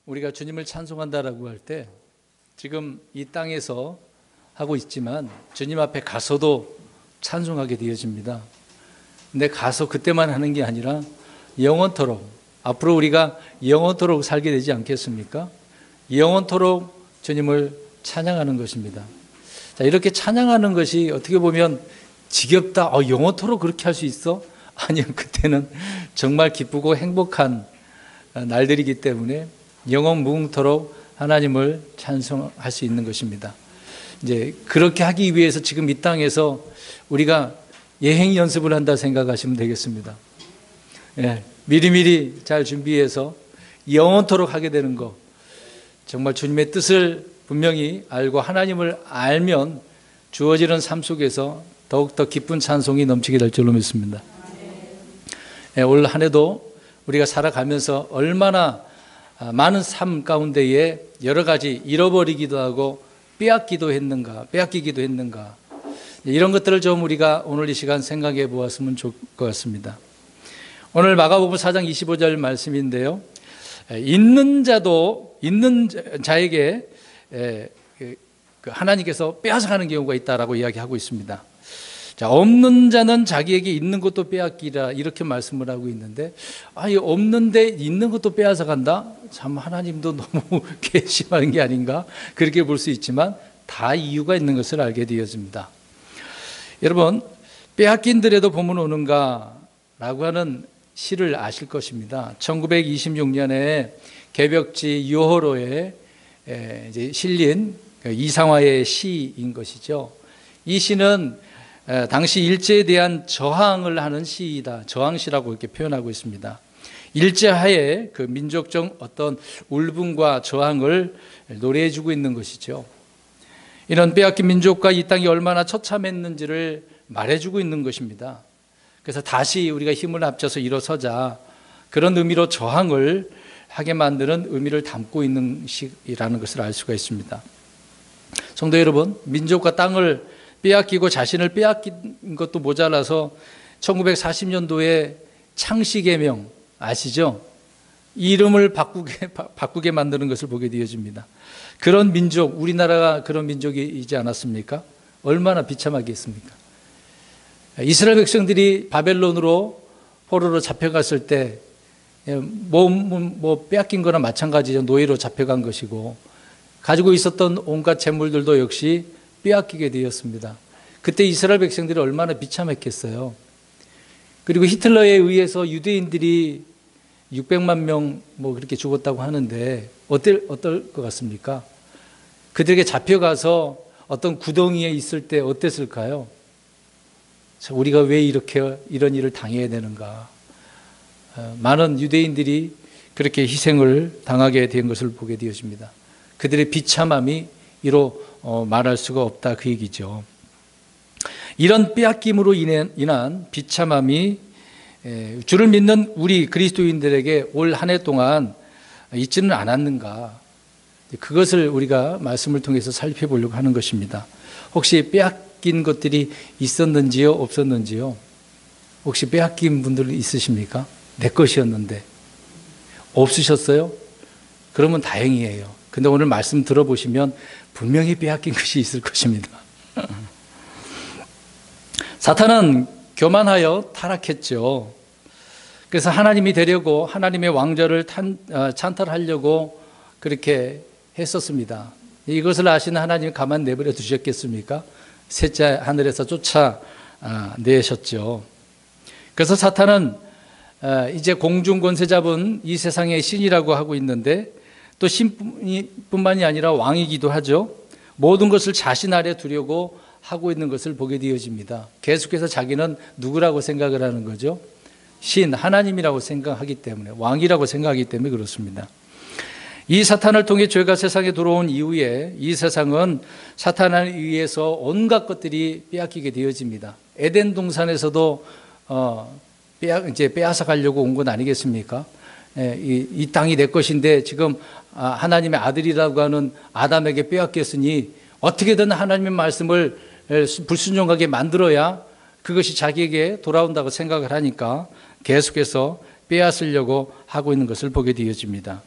우리가 주님을 찬송한다라고 할 때 지금 이 땅에서 하고 있지만 주님 앞에 가서도 찬송하게 되어집니다. 근데 가서 그때만 하는 게 아니라 영원토록, 앞으로 우리가 영원토록 살게 되지 않겠습니까? 영원토록 주님을 찬양하는 것입니다. 자, 이렇게 찬양하는 것이 어떻게 보면 지겹다, 영원토록 그렇게 할 수 있어? 아니요, 그때는 정말 기쁘고 행복한 날들이기 때문에 영원 무궁토록 하나님을 찬송할 수 있는 것입니다. 이제 그렇게 하기 위해서 지금 이 땅에서 우리가 예행 연습을 한다 생각하시면 되겠습니다. 예, 미리미리 잘 준비해서 영원토록 하게 되는 것, 정말 주님의 뜻을 분명히 알고 하나님을 알면 주어지는 삶 속에서 더욱더 기쁜 찬송이 넘치게 될 줄로 믿습니다. 예, 올 한 해도 우리가 살아가면서 얼마나 많은 삶 가운데에 여러 가지 잃어버리기도 하고 빼앗기기도 했는가, 이런 것들을 좀 우리가 오늘 이 시간 생각해 보았으면 좋을 것 같습니다. 오늘 마가복음 4장 25절 말씀인데요, 있는 자에게 하나님께서 빼앗아가는 경우가 있다라고 이야기하고 있습니다. 자, 없는 자는 자기에게 있는 것도 빼앗기라, 이렇게 말씀을 하고 있는데, 없는데 있는 것도 빼앗아 간다? 참 하나님도 너무 괘씸한 게 아닌가, 그렇게 볼 수 있지만 다 이유가 있는 것을 알게 되어집니다. 여러분, 빼앗긴들에도 봄은 오는가 라고 하는 시를 아실 것입니다. 1926년에 개벽지 유호로에 이제 실린 이상화의 시인 것이죠. 이 시는 당시 일제에 대한 저항을 하는 시이다, 저항시라고 이렇게 표현하고 있습니다. 일제하에 그 민족적 어떤 울분과 저항을 노래해주고 있는 것이죠. 이런 빼앗긴 민족과 이 땅이 얼마나 처참했는지를 말해주고 있는 것입니다. 그래서 다시 우리가 힘을 합쳐서 일어서자, 그런 의미로 저항을 하게 만드는 의미를 담고 있는 시라는 것을 알 수가 있습니다. 성도 여러분, 민족과 땅을 빼앗기고 자신을 빼앗긴 것도 모자라서 1940년도에 창씨개명 아시죠? 이름을 바꾸게 만드는 것을 보게 되어집니다. 그런 민족, 우리나라가 그런 민족이지 않았습니까? 얼마나 비참하겠습니까? 이스라엘 백성들이 바벨론으로 포로로 잡혀갔을 때 빼앗긴 거나 마찬가지죠. 노예로 잡혀간 것이고, 가지고 있었던 온갖 재물들도 역시 빼앗기게 되었습니다. 그때 이스라엘 백성들이 얼마나 비참했겠어요. 그리고 히틀러에 의해서 유대인들이 600만 명 그렇게 죽었다고 하는데 어떨 것 같습니까? 그들에게 잡혀가서 어떤 구덩이에 있을 때 어땠을까요? 우리가 왜 이런 일을 당해야 되는가? 많은 유대인들이 그렇게 희생을 당하게 된 것을 보게 되어집니다. 그들의 비참함이 이로 말할 수가 없다, 그 얘기죠. 이런 빼앗김으로 인한 비참함이 주를 믿는 우리 그리스도인들에게 올 한 해 동안 있지는 않았는가, 그것을 우리가 말씀을 통해서 살펴보려고 하는 것입니다. 혹시 빼앗긴 것들이 있었는지요, 없었는지요? 혹시 빼앗긴 분들 있으십니까? 내 것이었는데 없으셨어요? 그러면 다행이에요. 근데 오늘 말씀 들어보시면 분명히 빼앗긴 것이 있을 것입니다. 사탄은 교만하여 타락했죠. 그래서 하나님이 되려고, 하나님의 왕좌를 찬탈하려고 그렇게 했었습니다. 이것을 아시는 하나님이 가만 내버려 두셨겠습니까? 셋째 하늘에서 쫓아내셨죠. 그래서 사탄은 이제 공중 권세 잡은 이 세상의 신이라고 하고 있는데, 또 신뿐만이 아니라 왕이기도 하죠. 모든 것을 자신 아래 두려고 하고 있는 것을 보게 되어집니다. 계속해서 자기는 누구라고 생각을 하는 거죠? 신, 하나님이라고 생각하기 때문에, 왕이라고 생각하기 때문에 그렇습니다. 이 사탄을 통해 죄가 세상에 들어온 이후에 이 세상은 사탄에 의해서 온갖 것들이 빼앗기게 되어집니다. 에덴 동산에서도 이제 빼앗아 가려고 온 건 아니겠습니까? 이 땅이 내 것인데 지금 하나님의 아들이라고 하는 아담에게 빼앗겼으니 어떻게든 하나님의 말씀을 불순종하게 만들어야 그것이 자기에게 돌아온다고 생각을 하니까 계속해서 빼앗으려고 하고 있는 것을 보게 되어집니다.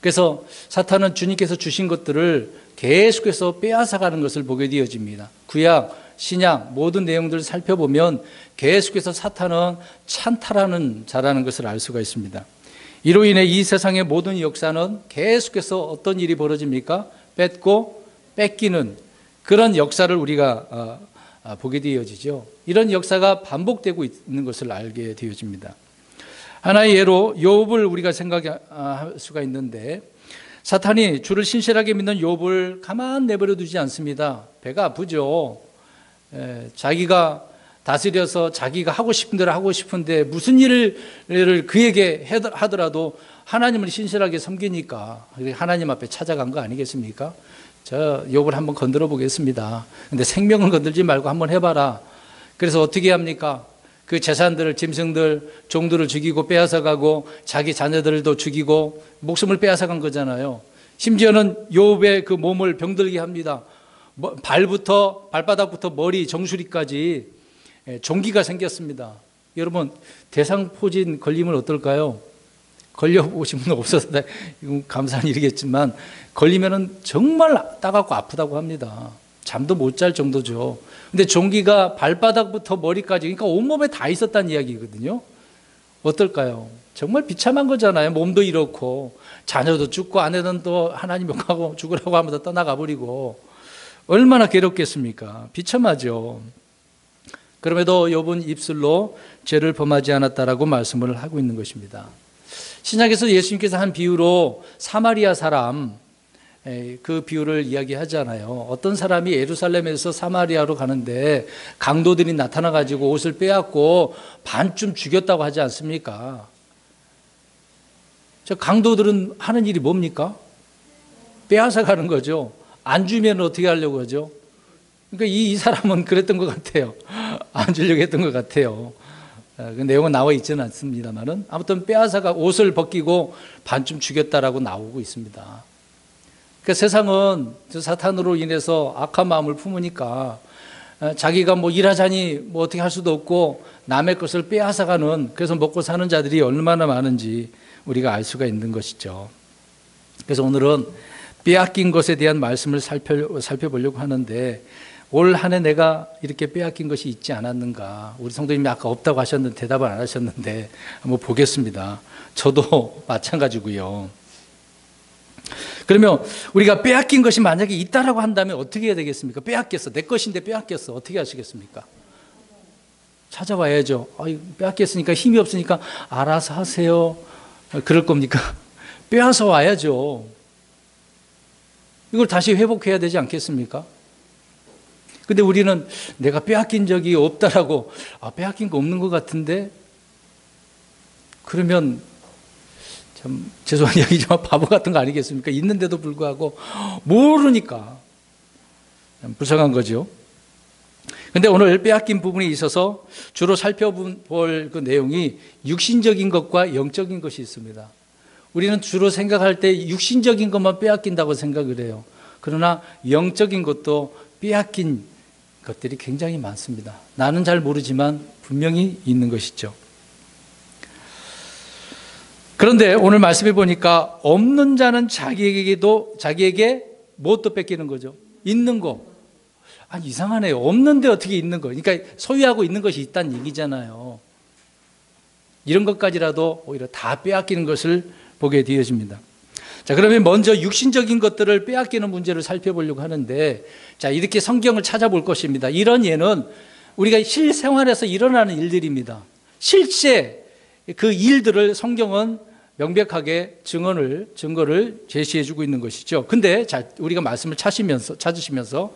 그래서 사탄은 주님께서 주신 것들을 계속해서 빼앗아가는 것을 보게 되어집니다. 구약, 신약 모든 내용들을 살펴보면 계속해서 사탄은 찬탈하는 자라는 것을 알 수가 있습니다. 이로 인해 이 세상의 모든 역사는 계속해서 어떤 일이 벌어집니까? 뺏고 뺏기는 그런 역사를 우리가 보게 되어지죠. 이런 역사가 반복되고 있는 것을 알게 되어집니다. 하나의 예로 욥을 우리가 생각할 수가 있는데, 사탄이 주를 신실하게 믿는 욥을 가만 내버려 두지 않습니다. 배가 아프죠. 자기가 다스려서 자기가 하고 싶은 대로 하고 싶은데 무슨 일을 그에게 하더라도 하나님을 신실하게 섬기니까 하나님 앞에 찾아간 거 아니겠습니까? 저 욥을 한번 건드려 보겠습니다. 근데 생명을 건들지 말고 한번 해봐라. 그래서 어떻게 합니까? 그 재산들을, 짐승들, 종들을 죽이고 빼앗아가고 자기 자녀들도 죽이고 목숨을 빼앗아간 거잖아요. 심지어는 욥의 그 몸을 병들게 합니다. 발바닥부터 머리, 정수리까지 종기가 생겼습니다. 여러분, 대상포진 걸리면 어떨까요? 걸려보신 분 없어서 감사한 일이겠지만 걸리면은 정말 따갑고 아프다고 합니다. 잠도 못 잘 정도죠. 근데 종기가 발바닥부터 머리까지, 그러니까 온몸에 다 있었다는 이야기거든요. 어떨까요? 정말 비참한 거잖아요. 몸도 이렇고 자녀도 죽고 아내는 또 하나님 욕하고 죽으라고 하면서 떠나가 버리고 얼마나 괴롭겠습니까? 비참하죠. 그럼에도 욥은 입술로 죄를 범하지 않았다라고 말씀을 하고 있는 것입니다. 신약에서 예수님께서 한 비유로 사마리아 사람, 그 비유를 이야기하잖아요. 어떤 사람이 예루살렘에서 사마리아로 가는데 강도들이 나타나가지고 옷을 빼앗고 반쯤 죽였다고 하지 않습니까? 저 강도들은 하는 일이 뭡니까? 빼앗아 가는 거죠. 안 주면 어떻게 하려고 하죠? 그러니까 이 사람은 그랬던 것 같아요. 안 주려고 했던 것 같아요. 그 내용은 나와 있지는 않습니다만은 아무튼 빼앗아가 옷을 벗기고 반쯤 죽였다라고 나오고 있습니다. 그 세상은 사탄으로 인해서 악한 마음을 품으니까 자기가 뭐 일하자니 뭐 어떻게 할 수도 없고 남의 것을 빼앗아가는, 그래서 먹고 사는 자들이 얼마나 많은지 우리가 알 수가 있는 것이죠. 그래서 오늘은 빼앗긴 것에 대한 말씀을 살펴보려고 하는데, 올 한 해 내가 이렇게 빼앗긴 것이 있지 않았는가? 우리 성도님이 아까 없다고 하셨는데 대답을 안 하셨는데 한번 보겠습니다. 저도 마찬가지고요. 그러면 우리가 빼앗긴 것이 만약에 있다라고 한다면 어떻게 해야 되겠습니까? 빼앗겼어. 내 것인데 빼앗겼어. 어떻게 하시겠습니까? 찾아와야죠. 빼앗겼으니까 힘이 없으니까 알아서 하세요. 그럴 겁니까? 빼앗아 와야죠. 이걸 다시 회복해야 되지 않겠습니까? 근데 우리는 내가 빼앗긴 적이 없다라고, 빼앗긴 거 없는 것 같은데, 그러면 참 죄송한 이야기지만 바보 같은 거 아니겠습니까? 있는데도 불구하고 모르니까 불쌍한 거죠. 근데 오늘 빼앗긴 부분에 있어서 주로 살펴볼 그 내용이 육신적인 것과 영적인 것이 있습니다. 우리는 주로 생각할 때 육신적인 것만 빼앗긴다고 생각을 해요. 그러나 영적인 것도 빼앗긴 것들이 굉장히 많습니다. 나는 잘 모르지만 분명히 있는 것이죠. 그런데 오늘 말씀해 보니까 없는 자는 자기에게 무엇도 뺏기는 거죠? 있는 거. 이상하네요. 없는데 어떻게 있는 거? 그러니까 소유하고 있는 것이 있다는 얘기잖아요. 이런 것까지라도 오히려 다 빼앗기는 것을 보게 되어집니다. 자, 그러면 먼저 육신적인 것들을 빼앗기는 문제를 살펴보려고 하는데, 자, 이렇게 성경을 찾아볼 것입니다. 이런 예는 우리가 실생활에서 일어나는 일들입니다. 실제 그 일들을 성경은 명백하게 증거를 제시해주고 있는 것이죠. 근데 자, 우리가 말씀을 찾으시면서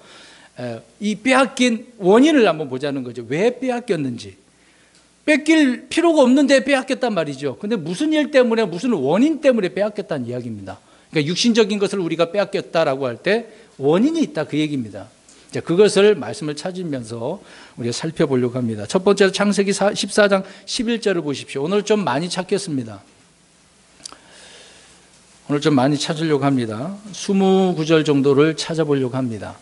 이 빼앗긴 원인을 한번 보자는 거죠. 왜 빼앗겼는지. 뺏길 필요가 없는데 빼앗겼단 말이죠. 근데 무슨 일 때문에, 무슨 원인 때문에 빼앗겼다는 이야기입니다. 그러니까 육신적인 것을 우리가 빼앗겼다라고 할 때 원인이 있다, 그 얘기입니다. 자, 그것을 말씀을 찾으면서 우리가 살펴보려고 합니다. 첫 번째로 창세기 14장 11절을 보십시오. 오늘 좀 많이 찾겠습니다. 오늘 좀 많이 찾으려고 합니다. 20구절 정도를 찾아보려고 합니다.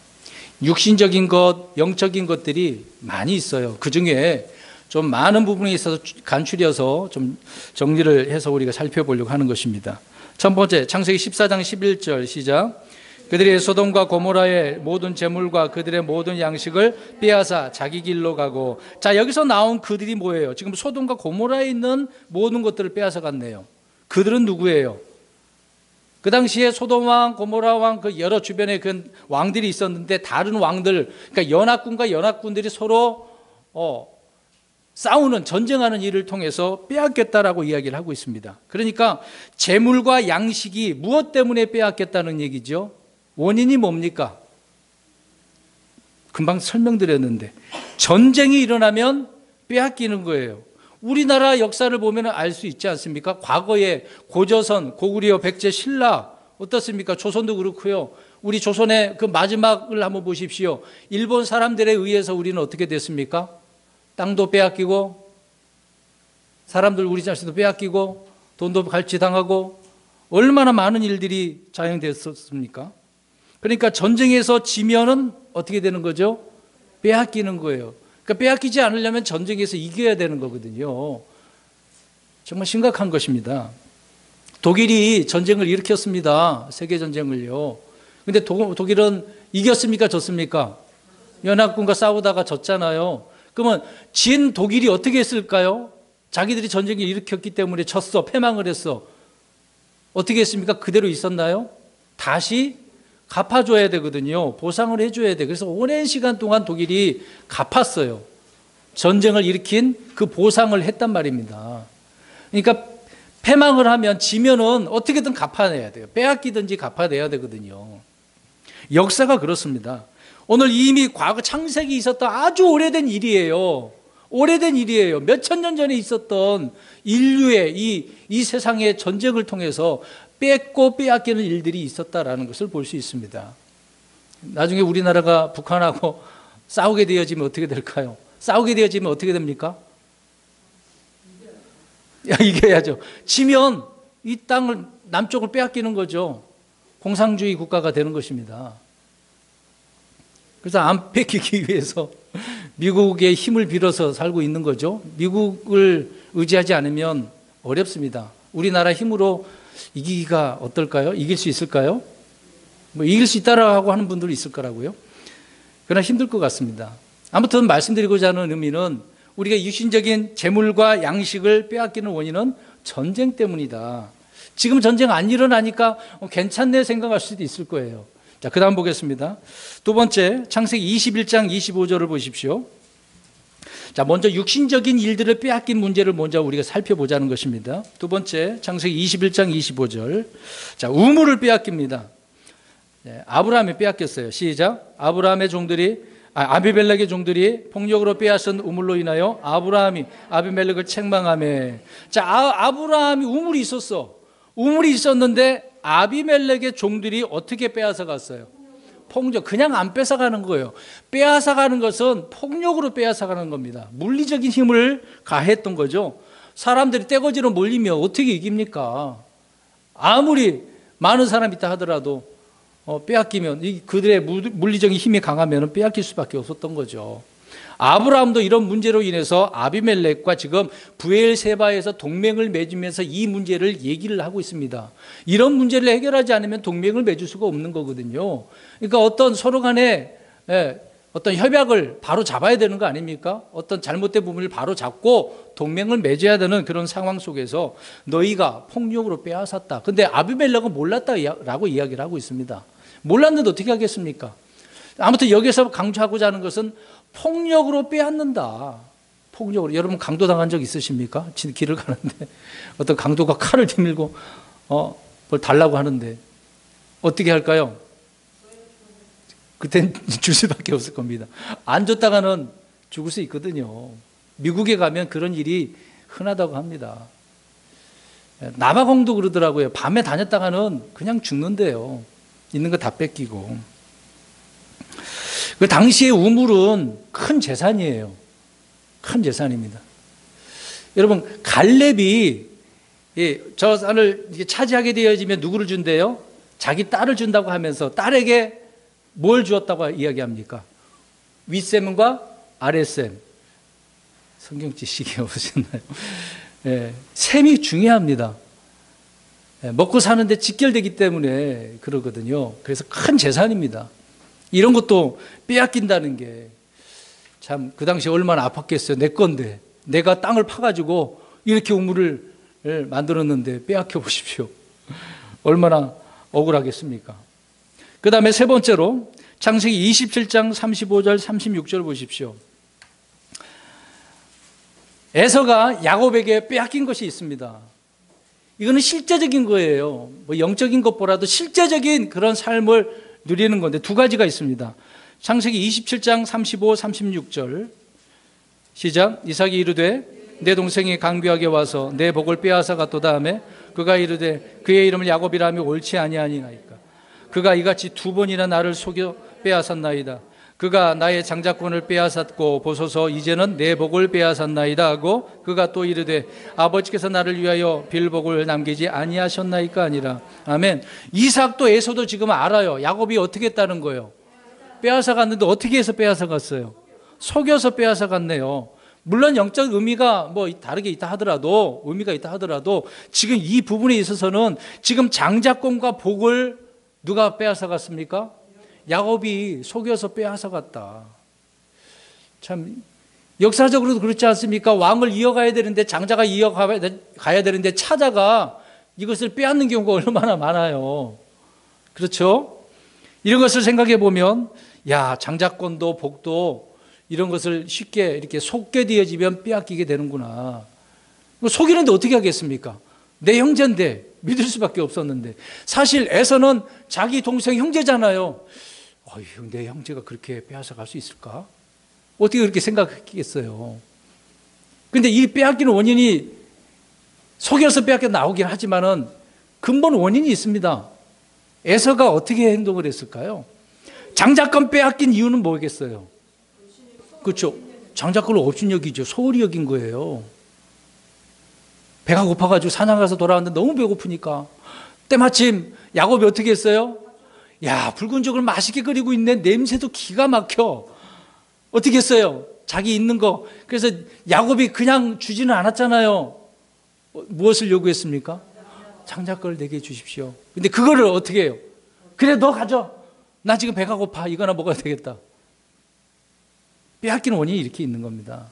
육신적인 것, 영적인 것들이 많이 있어요. 그 중에 좀 많은 부분에 있어서 간추려서 좀 정리를 해서 우리가 살펴보려고 하는 것입니다. 첫 번째, 창세기 14장 11절 시작. 그들이 소돔과 고모라의 모든 재물과 그들의 모든 양식을 빼앗아 자기 길로 가고. 자, 여기서 나온 그들이 뭐예요? 지금 소돔과 고모라에 있는 모든 것들을 빼앗아 갔네요. 그들은 누구예요? 그 당시에 소돔 왕, 고모라 왕, 그 여러 주변에 그 왕들이 있었는데 다른 왕들, 그러니까 연합군과 연합군들이 서로 싸우는, 전쟁하는 일을 통해서 빼앗겠다라고 이야기를 하고 있습니다. 그러니까 재물과 양식이 무엇 때문에 빼앗겠다는 얘기죠? 원인이 뭡니까? 금방 설명드렸는데 전쟁이 일어나면 빼앗기는 거예요. 우리나라 역사를 보면 알 수 있지 않습니까? 과거에 고조선, 고구려, 백제, 신라 어떻습니까? 조선도 그렇고요. 우리 조선의 그 마지막을 한번 보십시오. 일본 사람들에 의해서 우리는 어떻게 됐습니까? 땅도 빼앗기고 사람들 우리 자신도 빼앗기고 돈도 갈취당하고 얼마나 많은 일들이 자행됐었습니까? 그러니까 전쟁에서 지면은 어떻게 되는 거죠? 빼앗기는 거예요. 그러니까 빼앗기지 않으려면 전쟁에서 이겨야 되는 거거든요. 정말 심각한 것입니다. 독일이 전쟁을 일으켰습니다. 세계전쟁을요. 근데 독일은 이겼습니까? 졌습니까? 연합군과 싸우다가 졌잖아요. 그러면 진 독일이 어떻게 했을까요? 자기들이 전쟁을 일으켰기 때문에 졌어. 패망을 했어. 어떻게 했습니까? 그대로 있었나요? 다시 갚아줘야 되거든요. 보상을 해줘야 돼. 그래서 오랜 시간 동안 독일이 갚았어요. 전쟁을 일으킨 그 보상을 했단 말입니다. 그러니까 패망을 하면 지면은 어떻게든 갚아내야 돼요. 빼앗기든지 갚아내야 되거든요. 역사가 그렇습니다. 오늘 이미 과거 창세기 있었던 아주 오래된 일이에요. 오래된 일이에요. 몇천 년 전에 있었던 인류의 이 세상의 전쟁을 통해서 뺏고 빼앗기는 일들이 있었다라는 것을 볼 수 있습니다. 나중에 우리나라가 북한하고 싸우게 되어지면 어떻게 될까요? 싸우게 되어지면 어떻게 됩니까? 이겨야죠. 지면 이 땅을 남쪽을 빼앗기는 거죠. 공산주의 국가가 되는 것입니다. 그래서 안 뺏기기 위해서 미국의 힘을 빌어서 살고 있는 거죠. 미국을 의지하지 않으면 어렵습니다. 우리나라 힘으로 이기기가 어떨까요? 이길 수 있을까요? 뭐 이길 수 있다라고 하는 분들이 있을 거라고요. 그러나 힘들 것 같습니다. 아무튼 말씀드리고자 하는 의미는 우리가 육신적인 재물과 양식을 빼앗기는 원인은 전쟁 때문이다. 지금 전쟁 안 일어나니까 괜찮네 생각할 수도 있을 거예요. 자, 그 다음 보겠습니다. 두 번째, 창세기 21장 25절을 보십시오. 자, 먼저 육신적인 일들을 빼앗긴 문제를 먼저 우리가 살펴보자는 것입니다. 두 번째, 창세기 21장 25절. 자, 우물을 빼앗깁니다. 네, 아브라함이 빼앗겼어요. 시작. 아비멜렉의 종들이 폭력으로 빼앗은 우물로 인하여 아브라함이 아비멜렉을 책망하며. 자, 아브라함이 우물이 있었어. 우물이 있었는데 아비멜렉의 종들이 어떻게 빼앗아 갔어요? 폭력, 그냥 안 뺏어가는 거예요. 빼앗아가는 것은 폭력으로 빼앗아가는 겁니다. 물리적인 힘을 가했던 거죠. 사람들이 떼거지로 몰리면 어떻게 이깁니까? 아무리 많은 사람이 있다 하더라도 빼앗기면 그들의 물리적인 힘이 강하면 빼앗길 수밖에 없었던 거죠. 아브라함도 이런 문제로 인해서 아비멜렉과 지금 브엘세바에서 동맹을 맺으면서 이 문제를 얘기를 하고 있습니다. 이런 문제를 해결하지 않으면 동맹을 맺을 수가 없는 거거든요. 그러니까 어떤 서로 간에 어떤 협약을 바로 잡아야 되는 거 아닙니까? 어떤 잘못된 부분을 바로 잡고 동맹을 맺어야 되는 그런 상황 속에서 너희가 폭력으로 빼앗았다. 근데 아비멜렉은 몰랐다라고 이야기를 하고 있습니다. 몰랐는데 어떻게 하겠습니까? 아무튼 여기서 강조하고자 하는 것은 폭력으로 빼앗는다. 폭력으로. 여러분 강도 당한 적 있으십니까? 길을 가는데 어떤 강도가 칼을 뒤밀고 뭘 달라고 하는데 어떻게 할까요? 그땐 줄 수밖에 없을 겁니다. 안 줬다가는 죽을 수 있거든요. 미국에 가면 그런 일이 흔하다고 합니다. 남아공도 그러더라고요. 밤에 다녔다가는 그냥 죽는데요. 있는 거 다 뺏기고. 그 당시에 우물은 큰 재산이에요. 큰 재산입니다. 여러분, 갈렙이 저 산을 차지하게 되어지면 누구를 준대요? 자기 딸을 준다고 하면서 딸에게 뭘 주었다고 이야기합니까? 윗셈과 아랫셈. 성경 지식이 없으셨나요? 셈이 중요합니다. 먹고 사는데 직결되기 때문에 그러거든요. 그래서 큰 재산입니다. 이런 것도 빼앗긴다는 게 참 그 당시에 얼마나 아팠겠어요. 내 건데 내가 땅을 파가지고 이렇게 우물을 만들었는데 빼앗겨 보십시오. 얼마나 억울하겠습니까? 그 다음에 세 번째로 창세기 27장 35절 36절 보십시오. 에서가 야곱에게 빼앗긴 것이 있습니다. 이거는 실제적인 거예요. 뭐 영적인 것보다도 실제적인 그런 삶을 누리는 건데 두 가지가 있습니다. 창세기 27장 35, 36절 시작. 이삭이 이르되 내 동생이 강비하게 와서 내 복을 빼앗아 갔도다 하매 그가 이르되 그의 이름을 야곱이라 하며 옳지 아니하니까 그가 이같이 두 번이나 나를 속여 빼앗았나이다. 그가 나의 장자권을 빼앗았고 보소서 이제는 내 복을 빼앗았나이다 하고 그가 또 이르되 아버지께서 나를 위하여 빌복을 남기지 아니하셨나이까 아니라. 아멘. 이삭도 에서도 지금 알아요. 야곱이 어떻게 했다는 거예요. 빼앗아 갔는데 어떻게 해서 빼앗아 갔어요? 속여서 빼앗아 갔네요. 물론 영적 의미가 뭐 다르게 있다 하더라도 의미가 있다 하더라도 지금 이 부분에 있어서는 지금 장자권과 복을 누가 빼앗아 갔습니까? 야곱이 속여서 빼앗아 갔다. 참 역사적으로도 그렇지 않습니까? 왕을 이어가야 되는데 장자가 이어가야 되는데 차자가 이것을 빼앗는 경우가 얼마나 많아요. 그렇죠? 이런 것을 생각해 보면 야 장자권도 복도 이런 것을 쉽게 이렇게 속게 되어지면 빼앗기게 되는구나. 속이는데 어떻게 하겠습니까? 내 형제인데 믿을 수밖에 없었는데 사실 에서는 자기 동생 형제잖아요. 내 형제가 그렇게 빼앗아 갈 수 있을까? 어떻게 그렇게 생각했겠어요? 근데 이 빼앗기는 원인이 속여서 빼앗겨 나오긴 하지만은 근본 원인이 있습니다. 에서가 어떻게 행동을 했을까요? 장자권 빼앗긴 이유는 뭐겠어요? 그렇죠. 장자권을 없인 여기죠. 소홀히 여긴 거예요. 배가 고파가지고 사냥 가서 돌아왔는데 너무 배고프니까 때마침 야곱이 어떻게 했어요? 야 붉은 죽을 맛있게 끓이고 있네. 냄새도 기가 막혀. 어떻게 했어요? 자기 있는 거. 그래서 야곱이 그냥 주지는 않았잖아요. 무엇을 요구했습니까? 장자권을 내게 주십시오. 근데 그거를 어떻게 해요? 그래 너 가져. 나 지금 배가 고파. 이거나 먹어야 되겠다. 빼앗기는 원인이 이렇게 있는 겁니다.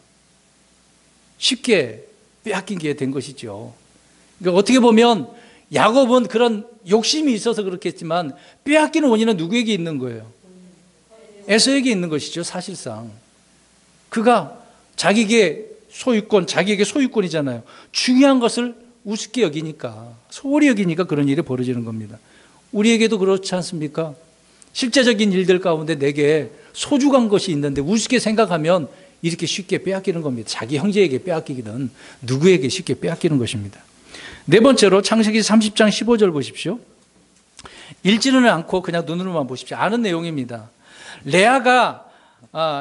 쉽게 빼앗긴 게 된 것이죠. 그러니까 어떻게 보면 야곱은 그런 욕심이 있어서 그렇겠지만 빼앗기는 원인은 누구에게 있는 거예요? 에서에게 있는 것이죠. 사실상 그가 자기에게 소유권이잖아요. 중요한 것을 우습게 여기니까 소홀히 여기니까 그런 일이 벌어지는 겁니다. 우리에게도 그렇지 않습니까? 실제적인 일들 가운데 내게 소중한 것이 있는데 우습게 생각하면 이렇게 쉽게 빼앗기는 겁니다. 자기 형제에게 빼앗기기든 누구에게 쉽게 빼앗기는 것입니다. 네 번째로 창세기 30장 15절 보십시오. 읽지는 않고 그냥 눈으로만 보십시오. 아는 내용입니다. 레아가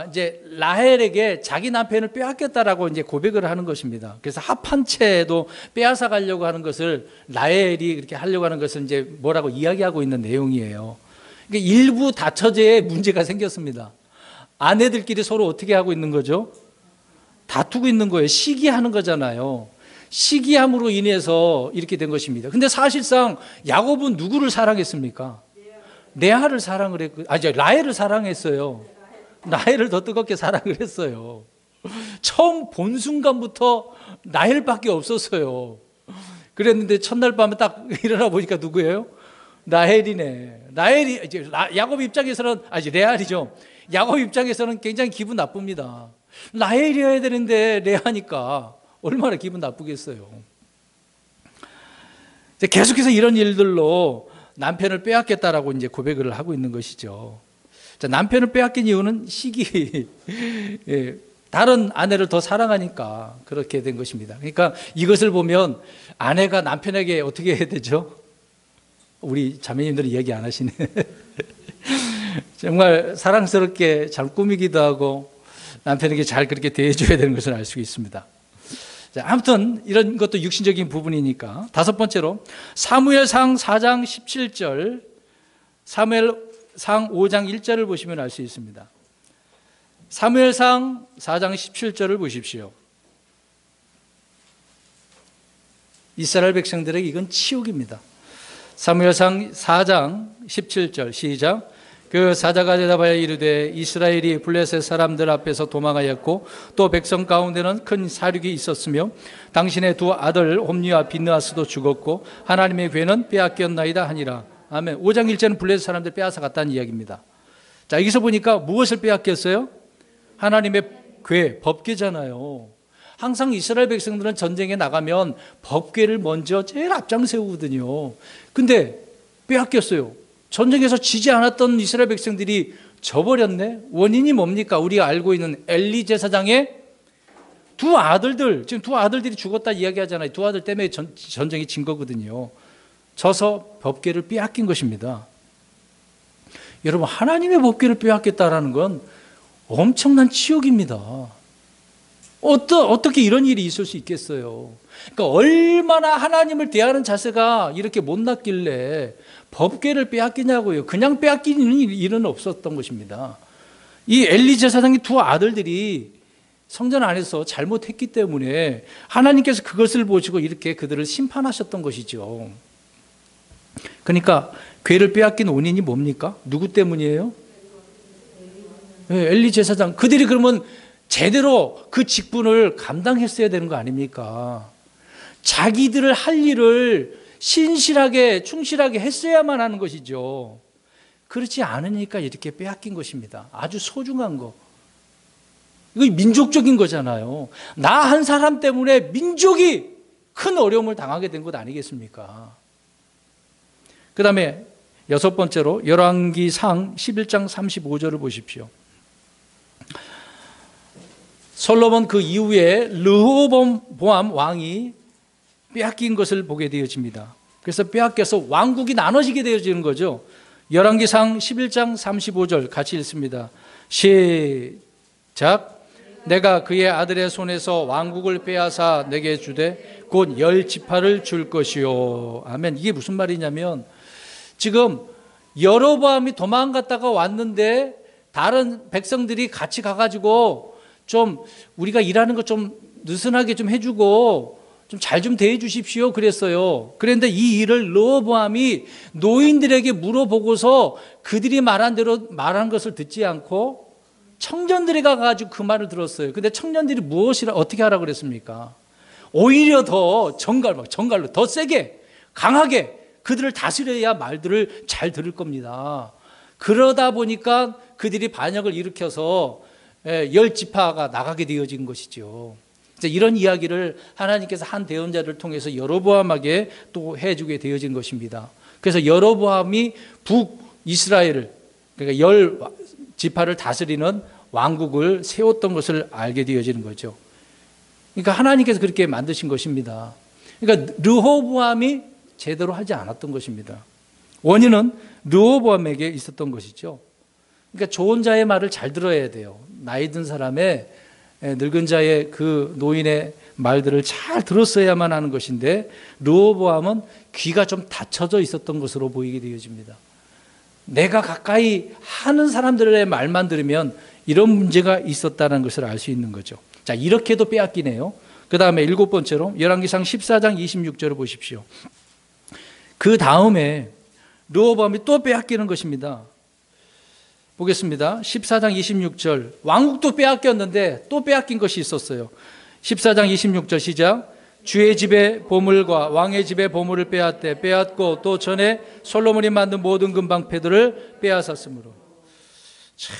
이제 라헬에게 자기 남편을 빼앗겼다라고 이제 고백을 하는 것입니다. 그래서 합한 채도 빼앗아 가려고 하는 것을 라헬이 이렇게 하려고 하는 것을 이제 뭐라고 이야기하고 있는 내용이에요. 그러니까 일부 다처제에 문제가 생겼습니다. 아내들끼리 서로 어떻게 하고 있는 거죠? 다투고 있는 거예요. 시기하는 거잖아요. 시기함으로 인해서 이렇게 된 것입니다. 근데 사실상 야곱은 누구를 사랑했습니까? 레아를 사랑을 했고, 라헬을 사랑했어요. 라헬을 더 뜨겁게 사랑을 했어요. 처음 본 순간부터 라헬밖에 없었어요. 그랬는데 첫날 밤에 딱 일어나 보니까 누구예요? 라헬이네. 라헬이 이제 야곱 입장에서는 레알이죠. 야곱 입장에서는 굉장히 기분 나쁩니다. 라헬이어야 되는데 레아니까 얼마나 기분 나쁘겠어요. 계속해서 이런 일들로 남편을 빼앗겠다라고 이제 고백을 하고 있는 것이죠. 자, 남편을 빼앗긴 이유는 시기. 예, 다른 아내를 더 사랑하니까 그렇게 된 것입니다. 그러니까 이것을 보면 아내가 남편에게 어떻게 해야 되죠? 우리 자매님들은 이야기 안 하시네. 정말 사랑스럽게 잘 꾸미기도 하고 남편에게 잘 그렇게 대해줘야 되는 것을 알 수 있습니다. 자, 아무튼 이런 것도 육신적인 부분이니까 다섯 번째로 사무엘상 4장 17절, 사무엘상 5장 1절을 보시면 알 수 있습니다. 사무엘상 4장 17절을 보십시오. 이스라엘 백성들에게 이건 치욕입니다. 사무엘상 4장 17절 시작. 그 사자가 대답하여 이르되 이스라엘이 블레셋 사람들 앞에서 도망하였고 또 백성 가운데는 큰 사륙이 있었으며 당신의 두 아들 홈니와 빈느하스도 죽었고 하나님의 괴는 빼앗겼나이다 하니라. 아멘. 5장 1절은 블레셋 사람들 빼앗아 갔다는 이야기입니다. 자, 여기서 보니까 무엇을 빼앗겼어요? 하나님의 괴, 법궤잖아요. 항상 이스라엘 백성들은 전쟁에 나가면 법궤를 먼저 제일 앞장 세우거든요. 근데 빼앗겼어요. 전쟁에서 지지 않았던 이스라엘 백성들이 져버렸네. 원인이 뭡니까? 우리가 알고 있는 엘리 제사장의 두 아들들, 지금 두 아들들이 죽었다 이야기하잖아요. 두 아들 때문에 전쟁이 진 거거든요. 져서 법궤를 빼앗긴 것입니다. 여러분, 하나님의 법궤를 빼앗겼다라는 건 엄청난 치욕입니다. 어떻게 이런 일이 있을 수 있겠어요? 그러니까 얼마나 하나님을 대하는 자세가 이렇게 못났길래 법궤를 빼앗기냐고요. 그냥 빼앗기는 일은 없었던 것입니다. 이 엘리 제사장의 두 아들들이 성전 안에서 잘못했기 때문에 하나님께서 그것을 보시고 이렇게 그들을 심판하셨던 것이죠. 그러니까 궤를 빼앗긴 원인이 뭡니까? 누구 때문이에요? 엘리 제사장. 그들이 그러면 제대로 그 직분을 감당했어야 되는 거 아닙니까? 자기들을 할 일을 신실하게 충실하게 했어야만 하는 것이죠. 그렇지 않으니까 이렇게 빼앗긴 것입니다. 아주 소중한 거. 이거 민족적인 거잖아요. 나 한 사람 때문에 민족이 큰 어려움을 당하게 된 것 아니겠습니까? 그 다음에 여섯 번째로 열왕기상 11장 35절을 보십시오. 솔로몬 그 이후에 르호보암 왕이 빼앗긴 것을 보게 되어집니다. 그래서 빼앗겨서 왕국이 나눠지게 되어지는 거죠. 열왕기상 11장 35절 같이 읽습니다. 시작. 내가 그의 아들의 손에서 왕국을 빼앗아 내게 주되 곧 10지파를 줄 것이요. 아멘. 이게 무슨 말이냐면 지금 여로보암이 도망갔다가 왔는데 다른 백성들이 같이 가가지고 좀 우리가 일하는 거 좀 느슨하게 좀 해주고 좀 잘 좀 대해 주십시오 그랬어요. 그런데 이 일을 르호보암이 노인들에게 물어보고서 그들이 말한 대로 말한 것을 듣지 않고 청년들이 가가지고 그 말을 들었어요. 근데 청년들이 어떻게 하라고 그랬습니까? 오히려 더 정갈로 더 세게 강하게 그들을 다스려야 말들을 잘 들을 겁니다. 그러다 보니까 그들이 반역을 일으켜서 10지파가 나가게 되어진 것이죠. 이런 이야기를 하나님께서 한 대언자를 통해서 여로보암에게 또 해주게 되어진 것입니다. 그래서 여로보암이 북이스라엘을 그러니까 10지파를 다스리는 왕국을 세웠던 것을 알게 되어지는 거죠. 그러니까 하나님께서 그렇게 만드신 것입니다. 그러니까 르호보암이 제대로 하지 않았던 것입니다. 원인은 르호보암에게 있었던 것이죠. 그러니까 좋은 자의 말을 잘 들어야 돼요. 나이 든 사람의 늙은 자의 그 노인의 말들을 잘 들었어야만 하는 것인데 르호보암은 귀가 좀 닫혀져 있었던 것으로 보이게 되어집니다. 내가 가까이 하는 사람들의 말만 들으면 이런 문제가 있었다는 것을 알 수 있는 거죠. 자, 이렇게도 빼앗기네요. 그 다음에 일곱 번째로 열왕기상 14장 26절을 보십시오. 그 다음에 르호보암이 또 빼앗기는 것입니다. 보겠습니다. 14장 26절. 왕국도 빼앗겼는데 또 빼앗긴 것이 있었어요. 14장 26절 시작. 주의 집의 보물과 왕의 집의 보물을 빼앗고 또 전에 솔로몬이 만든 모든 금방패들을 빼앗았으므로. 참,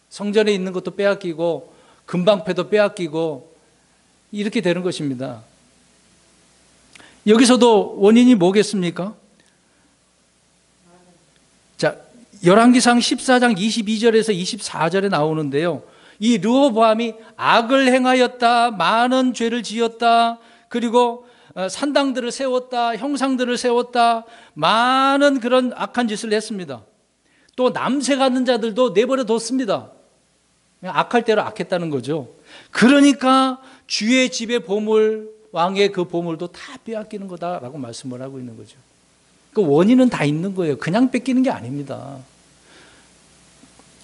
성전에 있는 것도 빼앗기고 금방패도 빼앗기고 이렇게 되는 것입니다. 여기서도 원인이 뭐겠습니까? 자, 열왕기상 14장 22절에서 24절에 나오는데요. 이 르호보암이 악을 행하였다, 많은 죄를 지었다, 그리고 산당들을 세웠다, 형상들을 세웠다, 많은 그런 악한 짓을 했습니다. 또 남색 하는 자들도 내버려 뒀습니다. 악할 대로 악했다는 거죠. 그러니까 주의 집의 보물, 왕의 그 보물도 다 빼앗기는 거다라고 말씀을 하고 있는 거죠. 그 원인은 다 있는 거예요. 그냥 뺏기는 게 아닙니다.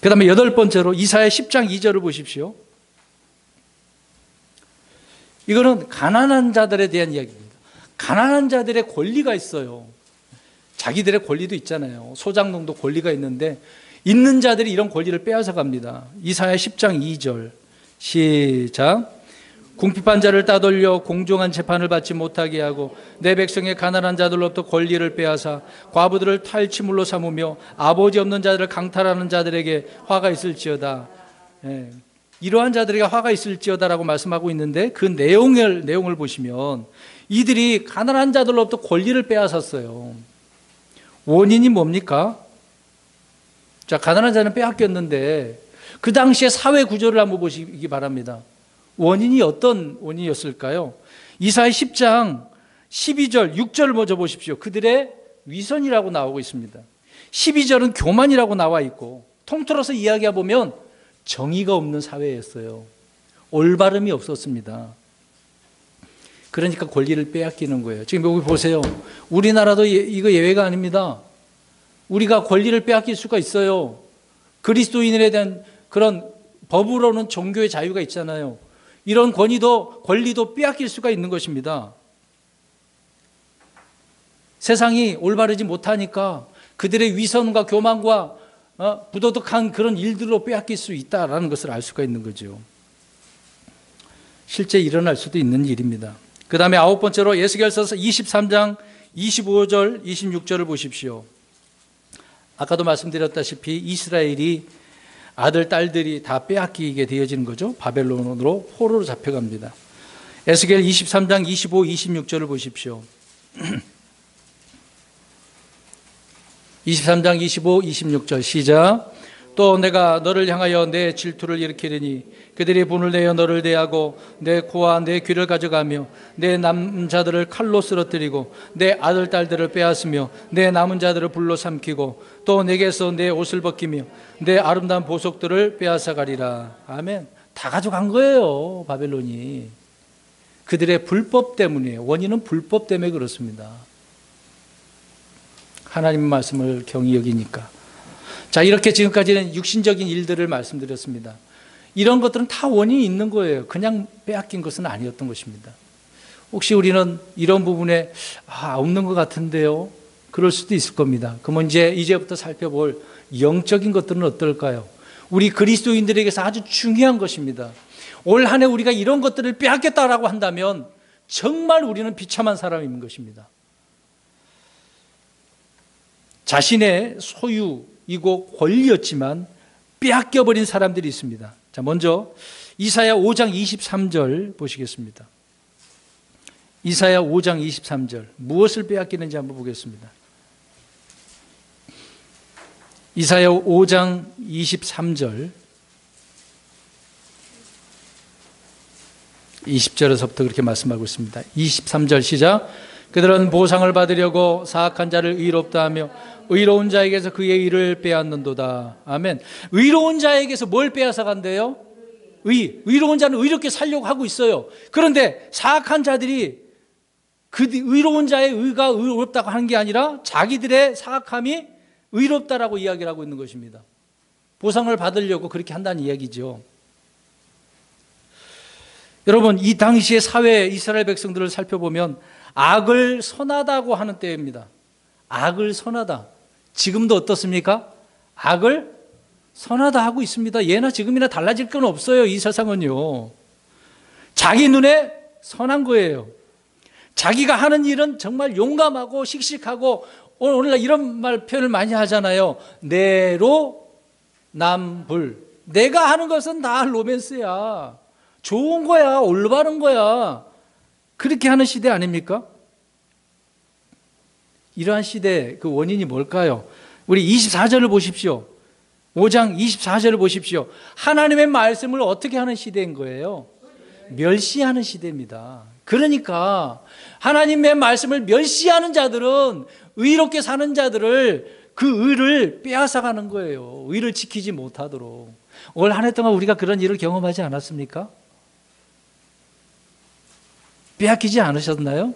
그 다음에 여덟 번째로 이사야 10장 2절을 보십시오. 이거는 가난한 자들에 대한 이야기입니다. 가난한 자들의 권리가 있어요. 자기들의 권리도 있잖아요. 소장농도 권리가 있는데 있는 자들이 이런 권리를 빼앗아 갑니다. 이사야 10장 2절 시작. 궁핍한 자를 따돌려 공정한 재판을 받지 못하게 하고 내 백성의 가난한 자들로부터 권리를 빼앗아 과부들을 탈취물로 삼으며 아버지 없는 자들을 강탈하는 자들에게 화가 있을지어다. 예, 이러한 자들에게 화가 있을지어다라고 말씀하고 있는데 그 내용을 보시면 이들이 가난한 자들로부터 권리를 빼앗았어요. 원인이 뭡니까? 자, 가난한 자는 빼앗겼는데 그 당시의 사회 구조를 한번 보시기 바랍니다. 원인이 어떤 원인이었을까요? 이사야 10장 12절, 6절을 먼저 보십시오. 그들의 위선이라고 나오고 있습니다. 12절은 교만이라고 나와 있고 통틀어서 이야기해 보면 정의가 없는 사회였어요. 올바름이 없었습니다. 그러니까 권리를 빼앗기는 거예요. 지금 여기 보세요. 우리나라도 이거 예외가 아닙니다. 우리가 권리를 빼앗길 수가 있어요. 그리스도인에 대한 그런 법으로는 종교의 자유가 있잖아요. 이런 권리도 빼앗길 수가 있는 것입니다. 세상이 올바르지 못하니까 그들의 위선과 교만과 부도덕한 그런 일들로 빼앗길 수 있다라는 것을 알 수가 있는 거죠. 실제 일어날 수도 있는 일입니다. 그 다음에 아홉 번째로 에스겔서 23장 25절 26절을 보십시오. 아까도 말씀드렸다시피 이스라엘이 아들, 딸들이 다 빼앗기게 되어지는 거죠. 바벨론으로 포로로 잡혀갑니다. 에스겔 23장 25, 26절을 보십시오. 23장 25, 26절 시작. 또 내가 너를 향하여 내 질투를 일으키리니 그들이 분을 내어 너를 대하고 내 코와 내 귀를 가져가며 내 남자들을 칼로 쓰러뜨리고 내 아들 딸들을 빼앗으며 내 남은 자들을 불로 삼키고 또 내게서 내 옷을 벗기며 내 아름다운 보석들을 빼앗아 가리라. 아멘. 다 가져간 거예요, 바벨론이. 그들의 불법 때문이에요. 원인은 불법 때문에 그렇습니다. 하나님의 말씀을 경히 여기니까. 자, 이렇게 지금까지는 육신적인 일들을 말씀드렸습니다. 이런 것들은 다 원인이 있는 거예요. 그냥 빼앗긴 것은 아니었던 것입니다. 혹시 우리는 이런 부분에 없는 것 같은데요? 그럴 수도 있을 겁니다. 그러면 이제부터 살펴볼 영적인 것들은 어떨까요? 우리 그리스도인들에게서 아주 중요한 것입니다. 올 한 해 우리가 이런 것들을 빼앗겼다라고 한다면 정말 우리는 비참한 사람인 것입니다. 자신의 소유이고 권리였지만 빼앗겨버린 사람들이 있습니다. 자, 먼저 이사야 5장 23절 보시겠습니다. 이사야 5장 23절 무엇을 빼앗기는지 한번 보겠습니다. 이사야 5장 23절 20절에서부터 그렇게 말씀하고 있습니다. 23절 시작. 그들은 보상을 받으려고 사악한 자를 의롭다 하며 의로운 자에게서 그의 의를 빼앗는도다. 아멘. 의로운 자에게서 뭘 빼앗아 간대요? 의로운 자는 의롭게 살려고 하고 있어요. 그런데 사악한 자들이 그 의로운 자의 의가 의롭다고 하는 게 아니라 자기들의 사악함이 의롭다라고 이야기를 하고 있는 것입니다. 보상을 받으려고 그렇게 한다는 이야기죠. 여러분, 이 당시의 사회 이스라엘 백성들을 살펴보면 악을 선하다고 하는 때입니다. 악을 선하다. 지금도 어떻습니까? 악을 선하다 하고 있습니다. 예나 지금이나 달라질 건 없어요. 이 세상은요. 자기 눈에 선한 거예요. 자기가 하는 일은 정말 용감하고 씩씩하고, 오늘날 이런 표현을 많이 하잖아요. 내로남불. 내가 하는 것은 다 로맨스야. 좋은 거야. 올바른 거야. 그렇게 하는 시대 아닙니까? 이러한 시대 그 원인이 뭘까요? 우리 24절을 보십시오. 5장 24절을 보십시오. 하나님의 말씀을 어떻게 하는 시대인 거예요? 멸시하는 시대입니다. 그러니까 하나님의 말씀을 멸시하는 자들은 의롭게 사는 자들을 그 의를 빼앗아가는 거예요. 의를 지키지 못하도록. 올 한 해 동안 우리가 그런 일을 경험하지 않았습니까? 빼앗기지 않으셨나요?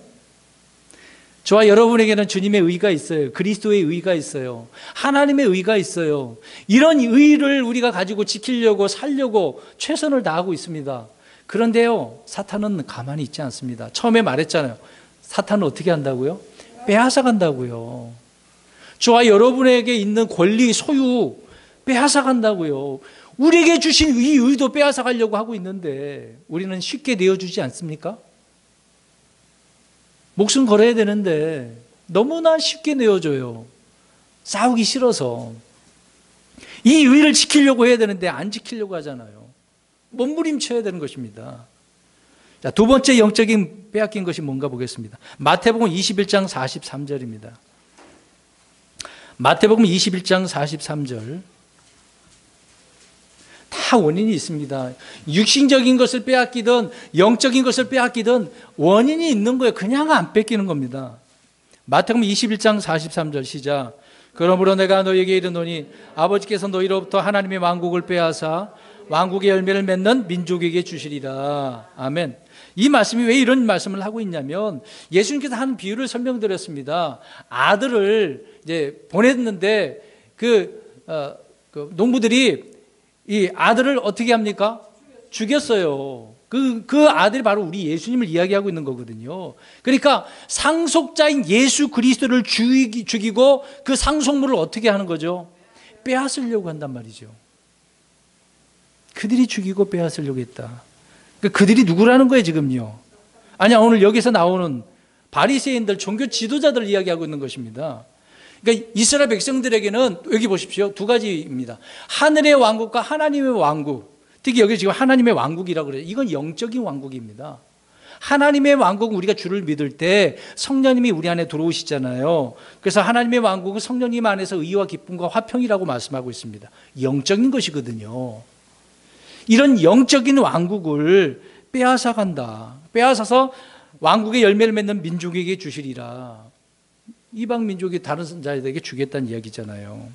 저와 여러분에게는 주님의 의가 있어요. 그리스도의 의가 있어요. 하나님의 의가 있어요. 이런 의를 우리가 가지고 지키려고 살려고 최선을 다하고 있습니다. 그런데요, 사탄은 가만히 있지 않습니다. 처음에 말했잖아요. 사탄은 어떻게 한다고요? 빼앗아 간다고요. 저와 여러분에게 있는 권리, 소유 빼앗아 간다고요. 우리에게 주신 이 의도 빼앗아 가려고 하고 있는데 우리는 쉽게 내어주지 않습니까? 목숨 걸어야 되는데 너무나 쉽게 내어줘요. 싸우기 싫어서. 이 의를 지키려고 해야 되는데 안 지키려고 하잖아요. 몸부림쳐야 되는 것입니다. 자, 두 번째 영적인 빼앗긴 것이 뭔가 보겠습니다. 마태복음 21장 43절입니다. 마태복음 21장 43절. 다 원인이 있습니다. 육신적인 것을 빼앗기든 영적인 것을 빼앗기든 원인이 있는 거예요. 그냥 안 뺏기는 겁니다. 마태복음 21장 43절 시작. 그러므로 내가 너희에게 이르노니 아버지께서 너희로부터 하나님의 왕국을 빼앗아 왕국의 열매를 맺는 민족에게 주시리라. 아멘. 이 말씀이 왜 이런 말씀을 하고 있냐면 예수님께서 한 비유를 설명드렸습니다. 아들을 이제 보냈는데 그 농부들이 이 아들을 어떻게 합니까? 죽였어요. 그 아들이 바로 우리 예수님을 이야기하고 있는 거거든요. 그러니까 상속자인 예수 그리스도를 죽이고 그 상속물을 어떻게 하는 거죠? 빼앗으려고 한단 말이죠. 그들이 죽이고 빼앗으려고 했다. 그들이 누구라는 거예요 지금요? 아니야, 오늘 여기서 나오는 바리새인들, 종교 지도자들 이야기하고 있는 것입니다. 그러니까 이스라엘 백성들에게는 여기 보십시오. 두 가지입니다. 하늘의 왕국과 하나님의 왕국. 특히 여기 지금 하나님의 왕국이라고 그래요. 이건 영적인 왕국입니다. 하나님의 왕국은 우리가 주를 믿을 때 성령님이 우리 안에 들어오시잖아요. 그래서 하나님의 왕국은 성령님 안에서 의와 기쁨과 화평이라고 말씀하고 있습니다. 영적인 것이거든요. 이런 영적인 왕국을 빼앗아 간다. 빼앗아서 왕국의 열매를 맺는 민족에게 주시리라. 이방 민족이 다른 자들에게 주겠다는 이야기잖아요.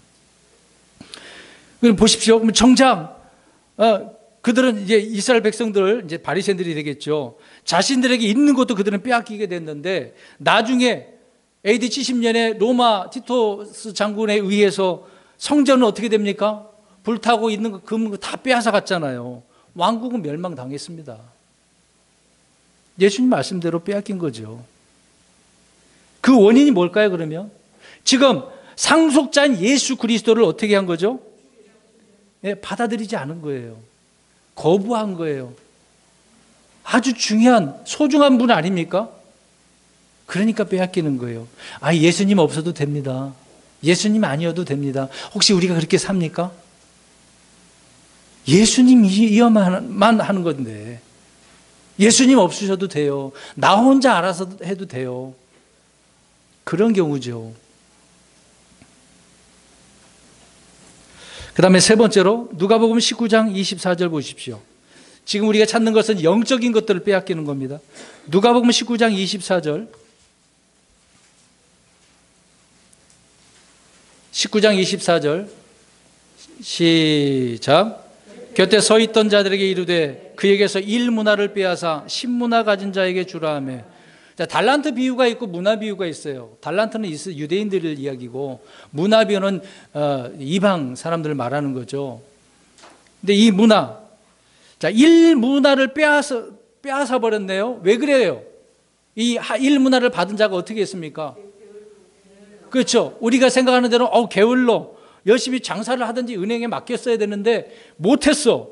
그럼 보십시오. 그럼 정작 그들은 이제 이스라엘 백성들, 이제 바리새인들이 되겠죠. 자신들에게 있는 것도 그들은 빼앗기게 됐는데 나중에 AD 70년에 로마 티토스 장군에 의해서 성전은 어떻게 됩니까? 불타고 있는 거 금은 다 빼앗아 갔잖아요. 왕국은 멸망당했습니다. 예수님 말씀대로 빼앗긴 거죠. 그 원인이 뭘까요, 그러면? 지금 상속자인 예수 그리스도를 어떻게 한 거죠? 네, 받아들이지 않은 거예요. 거부한 거예요. 아주 중요한, 소중한 분 아닙니까? 그러니까 빼앗기는 거예요. 아, 예수님 없어도 됩니다. 예수님 아니어도 됩니다. 혹시 우리가 그렇게 삽니까? 예수님이어만 하는 건데. 예수님 없으셔도 돼요. 나 혼자 알아서 해도 돼요. 그런 경우죠. 그 다음에 세 번째로 누가복음 19장 24절 보십시오. 지금 우리가 찾는 것은 영적인 것들을 빼앗기는 겁니다. 누가복음 19장 24절 19장 24절 시작. 곁에 서 있던 자들에게 이르되 그에게서 일문화를 빼앗아 십문화 가진 자에게 주라 하며. 자, 달란트 비유가 있고 문화 비유가 있어요. 달란트는 유대인들을 이야기고 문화 비유는 이방 사람들을 말하는 거죠. 근데 이 문화, 자, 일문화를 빼앗아 버렸네요. 왜 그래요? 이 일문화를 받은 자가 어떻게 했습니까? 그렇죠. 우리가 생각하는 대로 게을러 열심히 장사를 하든지 은행에 맡겼어야 되는데 못했어.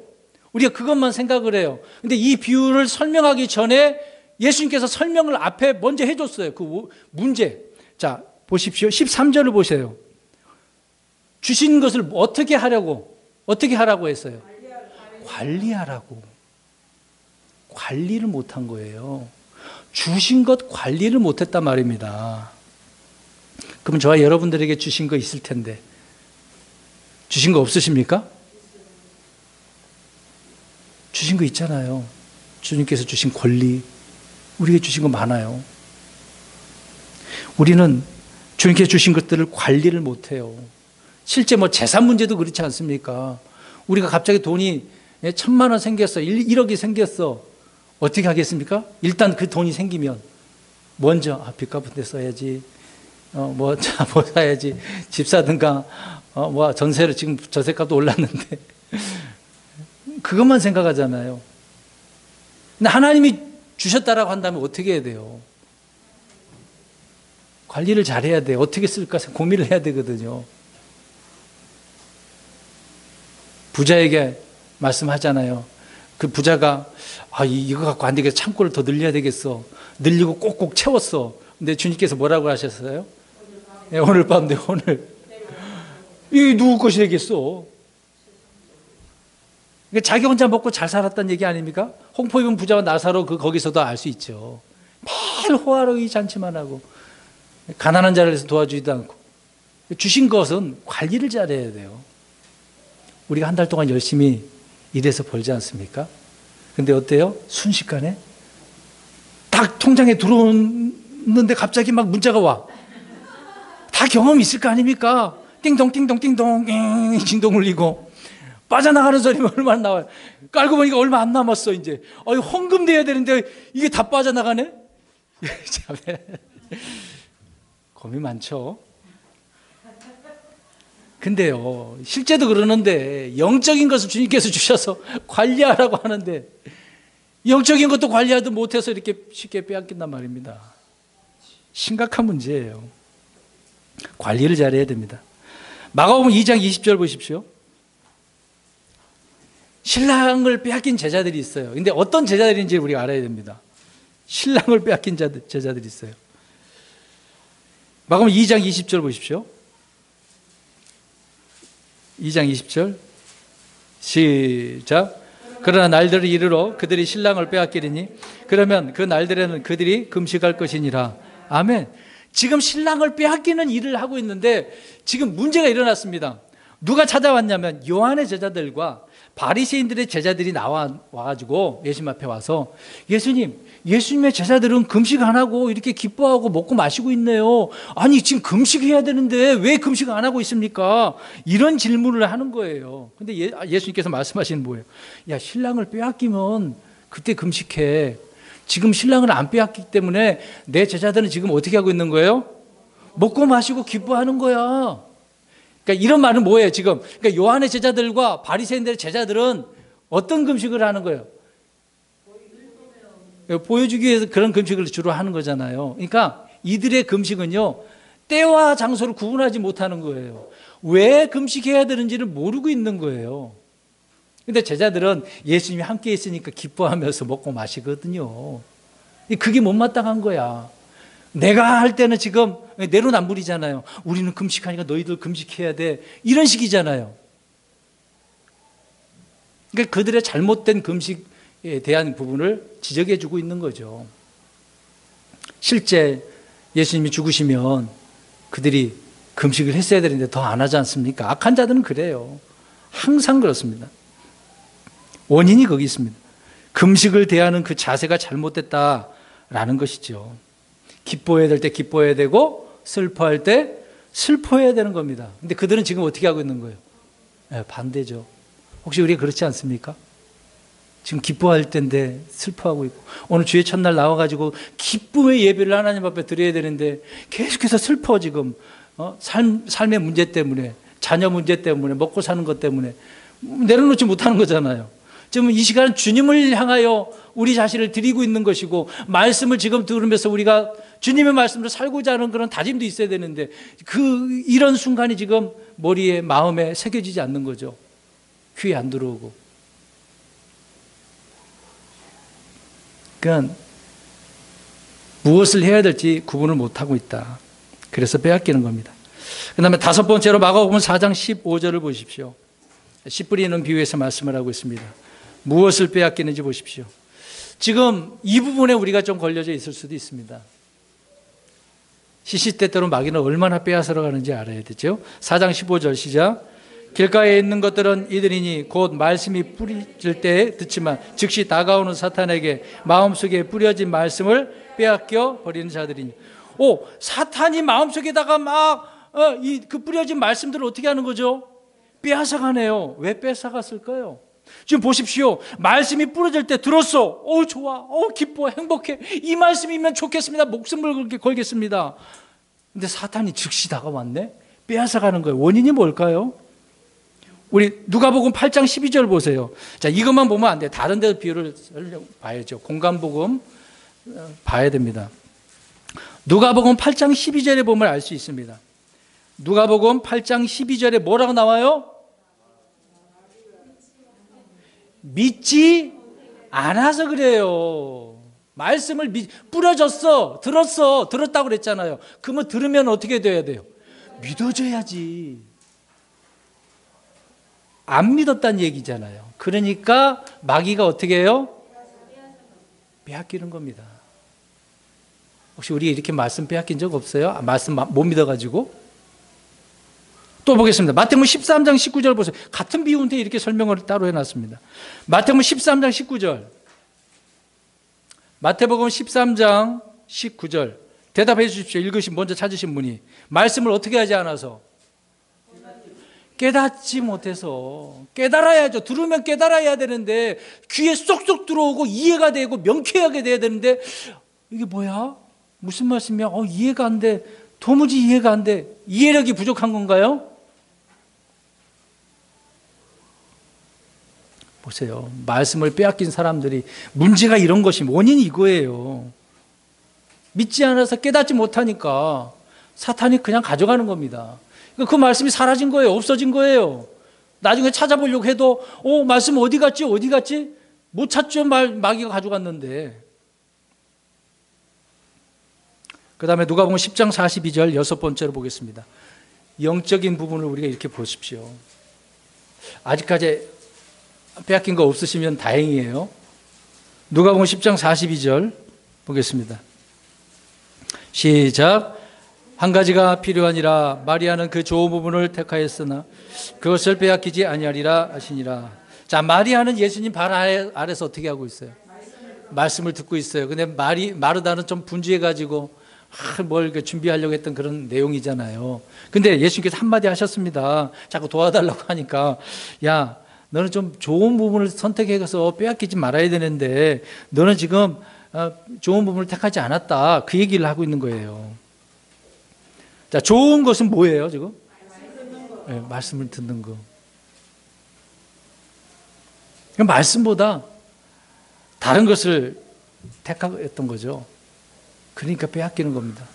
우리가 그것만 생각을 해요. 근데 이 비유를 설명하기 전에 예수님께서 설명을 앞에 먼저 해줬어요. 그 문제. 자, 보십시오. 13절을 보세요. 주신 것을 어떻게 하라고 했어요? 관리하라고. 관리를 못한 거예요. 주신 것 관리를 못했단 말입니다. 그럼 저와 여러분들에게 주신 거 있을 텐데 주신 거 없으십니까? 주신 거 있잖아요. 주님께서 주신 권리, 우리에게 주신 거 많아요. 우리는 주님께서 주신 것들을 관리를 못해요. 실제 재산 문제도 그렇지 않습니까? 우리가 갑자기 돈이 1,000만 원 생겼어, 1억이 생겼어. 어떻게 하겠습니까? 일단 그 돈이 생기면 먼저 빚 갚은 데 써야지. 뭐 사야지. 집 사든가, 전세를 지금 전세값도 올랐는데. 그것만 생각하잖아요. 근데 하나님이 주셨다라고 한다면 어떻게 해야 돼요? 관리를 잘해야 돼. 어떻게 쓸까 고민을 해야 되거든요. 부자에게 말씀하잖아요. 그 부자가 이거 갖고 안 되겠어. 창고를 더 늘려야 되겠어. 늘리고 꼭꼭 채웠어. 근데 주님께서 뭐라고 하셨어요? 네, 오늘 밤 내 오늘 이게 누구 것이 되겠어? 자기 혼자 먹고 잘 살았다는 얘기 아닙니까? 홍포 입은 부자와 나사로 거기서도 알 수 있죠. 매일 호화로이 잔치만 하고 가난한 자를 위해서 도와주지도 않고. 주신 것은 관리를 잘해야 돼요. 우리가 한 달 동안 열심히 일해서 벌지 않습니까? 근데 어때요? 순식간에 딱 통장에 들어오는데 갑자기 막 문자가 와. 다 경험이 있을 거 아닙니까? 띵동 띵동 띵동 띵동 울리고 빠져나가는 소리가 얼마나 나와요. 깔고 보니까 얼마 안 남았어 이제. 헌금 돼야 되는데 이게 다 빠져나가네. 참 고민 많죠. 근데요, 실제도 그러는데 영적인 것을 주님께서 주셔서 관리하라고 하는데 영적인 것도 관리하도 못해서 이렇게 쉽게 빼앗긴단 말입니다. 심각한 문제예요. 관리를 잘해야 됩니다. 마가복음 2장 20절 보십시오. 신랑을 빼앗긴 제자들이 있어요. 근데 어떤 제자들인지 우리가 알아야 됩니다. 신랑을 빼앗긴 제자들이 있어요. 마가복음 2장 20절 보십시오. 2장 20절 시작. 그러나 날들을 이르러 그들이 신랑을 빼앗기리니 그러면 그 날들에는 그들이 금식할 것이니라. 아멘. 지금 신랑을 빼앗기는 일을 하고 있는데 지금 문제가 일어났습니다. 누가 찾아왔냐면 요한의 제자들과 바리새인들의 제자들이 와가지고 예수님 앞에 와서 예수님의 제자들은 금식 안 하고 이렇게 기뻐하고 먹고 마시고 있네요. 아니 지금 금식해야 되는데 왜 금식 안 하고 있습니까? 이런 질문을 하는 거예요. 근데 예수님께서 말씀하시는 뭐예요? 야, 신랑을 빼앗기면 그때 금식해. 지금 신랑을 안 빼앗기 때문에 내 제자들은 지금 어떻게 하고 있는 거예요? 먹고 마시고 기뻐하는 거야. 그러니까 이런 말은 뭐예요 지금? 그러니까 요한의 제자들과 바리새인들의 제자들은 어떤 금식을 하는 거예요? 보여주기 위해서 그런 금식을 주로 하는 거잖아요. 그러니까 이들의 금식은요, 때와 장소를 구분하지 못하는 거예요. 왜 금식해야 되는지를 모르고 있는 거예요. 근데 제자들은 예수님이 함께 있으니까 기뻐하면서 먹고 마시거든요. 그게 못마땅한 거야. 내가 할 때는 지금 내로남불이잖아요. 우리는 금식하니까 너희들 금식해야 돼. 이런 식이잖아요. 그러니까 그들의 잘못된 금식에 대한 부분을 지적해 주고 있는 거죠. 실제 예수님이 죽으시면 그들이 금식을 했어야 되는데 더 안 하지 않습니까? 악한 자들은 그래요. 항상 그렇습니다. 원인이 거기 있습니다. 금식을 대하는 그 자세가 잘못됐다라는 것이죠. 기뻐해야 될 때 기뻐해야 되고 슬퍼할 때 슬퍼해야 되는 겁니다. 근데 그들은 지금 어떻게 하고 있는 거예요? 네, 반대죠. 혹시 우리가 그렇지 않습니까? 지금 기뻐할 때인데 슬퍼하고 있고, 오늘 주의 첫날 나와가지고 기쁨의 예배를 하나님 앞에 드려야 되는데 계속해서 슬퍼. 지금 삶의 문제 때문에, 자녀 문제 때문에, 먹고 사는 것 때문에 내려놓지 못하는 거잖아요. 지금 이 시간은 주님을 향하여 우리 자신을 드리고 있는 것이고, 말씀을 지금 들으면서 우리가 주님의 말씀으로 살고자 하는 그런 다짐도 있어야 되는데 이런 순간이 지금 머리에 마음에 새겨지지 않는 거죠. 귀에 안 들어오고. 그러니까 무엇을 해야 될지 구분을 못하고 있다. 그래서 빼앗기는 겁니다. 그 다음에 다섯 번째로 마가복음 4장 15절을 보십시오. 씨 뿌리는 비유에서 말씀을 하고 있습니다. 무엇을 빼앗기는지 보십시오. 지금 이 부분에 우리가 좀 걸려져 있을 수도 있습니다. 시시때때로 마귀는 얼마나 빼앗으러 가는지 알아야 되죠. 4장 15절 시작. 길가에 있는 것들은 이들이니 곧 말씀이 뿌려질 때에 듣지만 즉시 다가오는 사탄에게 마음속에 뿌려진 말씀을 빼앗겨 버리는 자들이니. 사탄이 마음속에다가 막 그 뿌려진 말씀들을 어떻게 하는 거죠? 빼앗아가네요. 왜 뺏어갔을까요? 지금 보십시오. 말씀이 뿌려질 때 들었어. 좋아. 기뻐. 행복해. 이 말씀이면 좋겠습니다. 목숨을 걸겠습니다. 근데 사탄이 즉시 다가왔네. 빼앗아가는 거예요. 원인이 뭘까요? 우리 누가복음 8장 12절 보세요. 자, 이것만 보면 안 돼요. 다른 데 비유를 봐야죠. 공간복음 봐야 됩니다. 누가복음 8장 12절에 보면 알 수 있습니다. 누가복음 8장 12절에 뭐라고 나와요? 믿지 않아서 그래요. 말씀을 뿌려졌어, 들었다고 그랬잖아요. 그러면 들으면 어떻게 돼야 돼요? 믿어줘야지. 안 믿었다는 얘기잖아요. 그러니까 마귀가 어떻게 해요? 빼앗기는 겁니다. 혹시 우리 이렇게 말씀 빼앗긴 적 없어요? 말씀 못 믿어가지고? 또 보겠습니다. 마태복음 13장 19절 보세요. 같은 비유인데 이렇게 설명을 따로 해놨습니다. 마태복음 13장 19절. 마태복음 13장 19절. 대답해 주십시오. 읽으신 먼저 찾으신 분이. 말씀을 어떻게 하지 않아서? 깨닫지 못해서. 깨달아야죠. 들으면 깨달아야 되는데 귀에 쏙쏙 들어오고 이해가 되고 명쾌하게 돼야 되는데 이게 뭐야? 무슨 말씀이야? 이해가 안 돼. 도무지 이해가 안 돼. 이해력이 부족한 건가요? 보세요. 말씀을 빼앗긴 사람들이 문제가 이런 것이 원인이 이거예요. 믿지 않아서 깨닫지 못하니까 사탄이 그냥 가져가는 겁니다. 그 말씀이 사라진 거예요. 없어진 거예요. 나중에 찾아보려고 해도 말씀 어디 갔지? 못 찾죠. 마귀가 가져갔는데. 그 다음에 누가복음 10장 42절 여섯 번째로 보겠습니다. 영적인 부분을 우리가 이렇게 보십시오. 아직까지 빼앗긴 거 없으시면 다행이에요. 누가복음 10장 42절 보겠습니다. 시작. 한 가지가 필요하니라. 마리아는 그 좋은 부분을 택하였으나 그것을 빼앗기지 아니하리라 하시니라. 자, 마리아는 예수님 발 아래서 어떻게 하고 있어요? 말씀을 듣고 있어요. 근데 마르다는 좀 분주해가지고 뭘 준비하려고 했던 그런 내용이잖아요. 근데 예수님께서 한마디 하셨습니다. 자꾸 도와달라고 하니까, 야, 너는 좀 좋은 부분을 선택해서 빼앗기지 말아야 되는데 너는 지금 좋은 부분을 택하지 않았다. 그 얘기를 하고 있는 거예요. 자, 좋은 것은 뭐예요, 지금? 네, 말씀을 듣는 거. 말씀보다 다른 것을 택했던 거죠. 그러니까 빼앗기는 겁니다.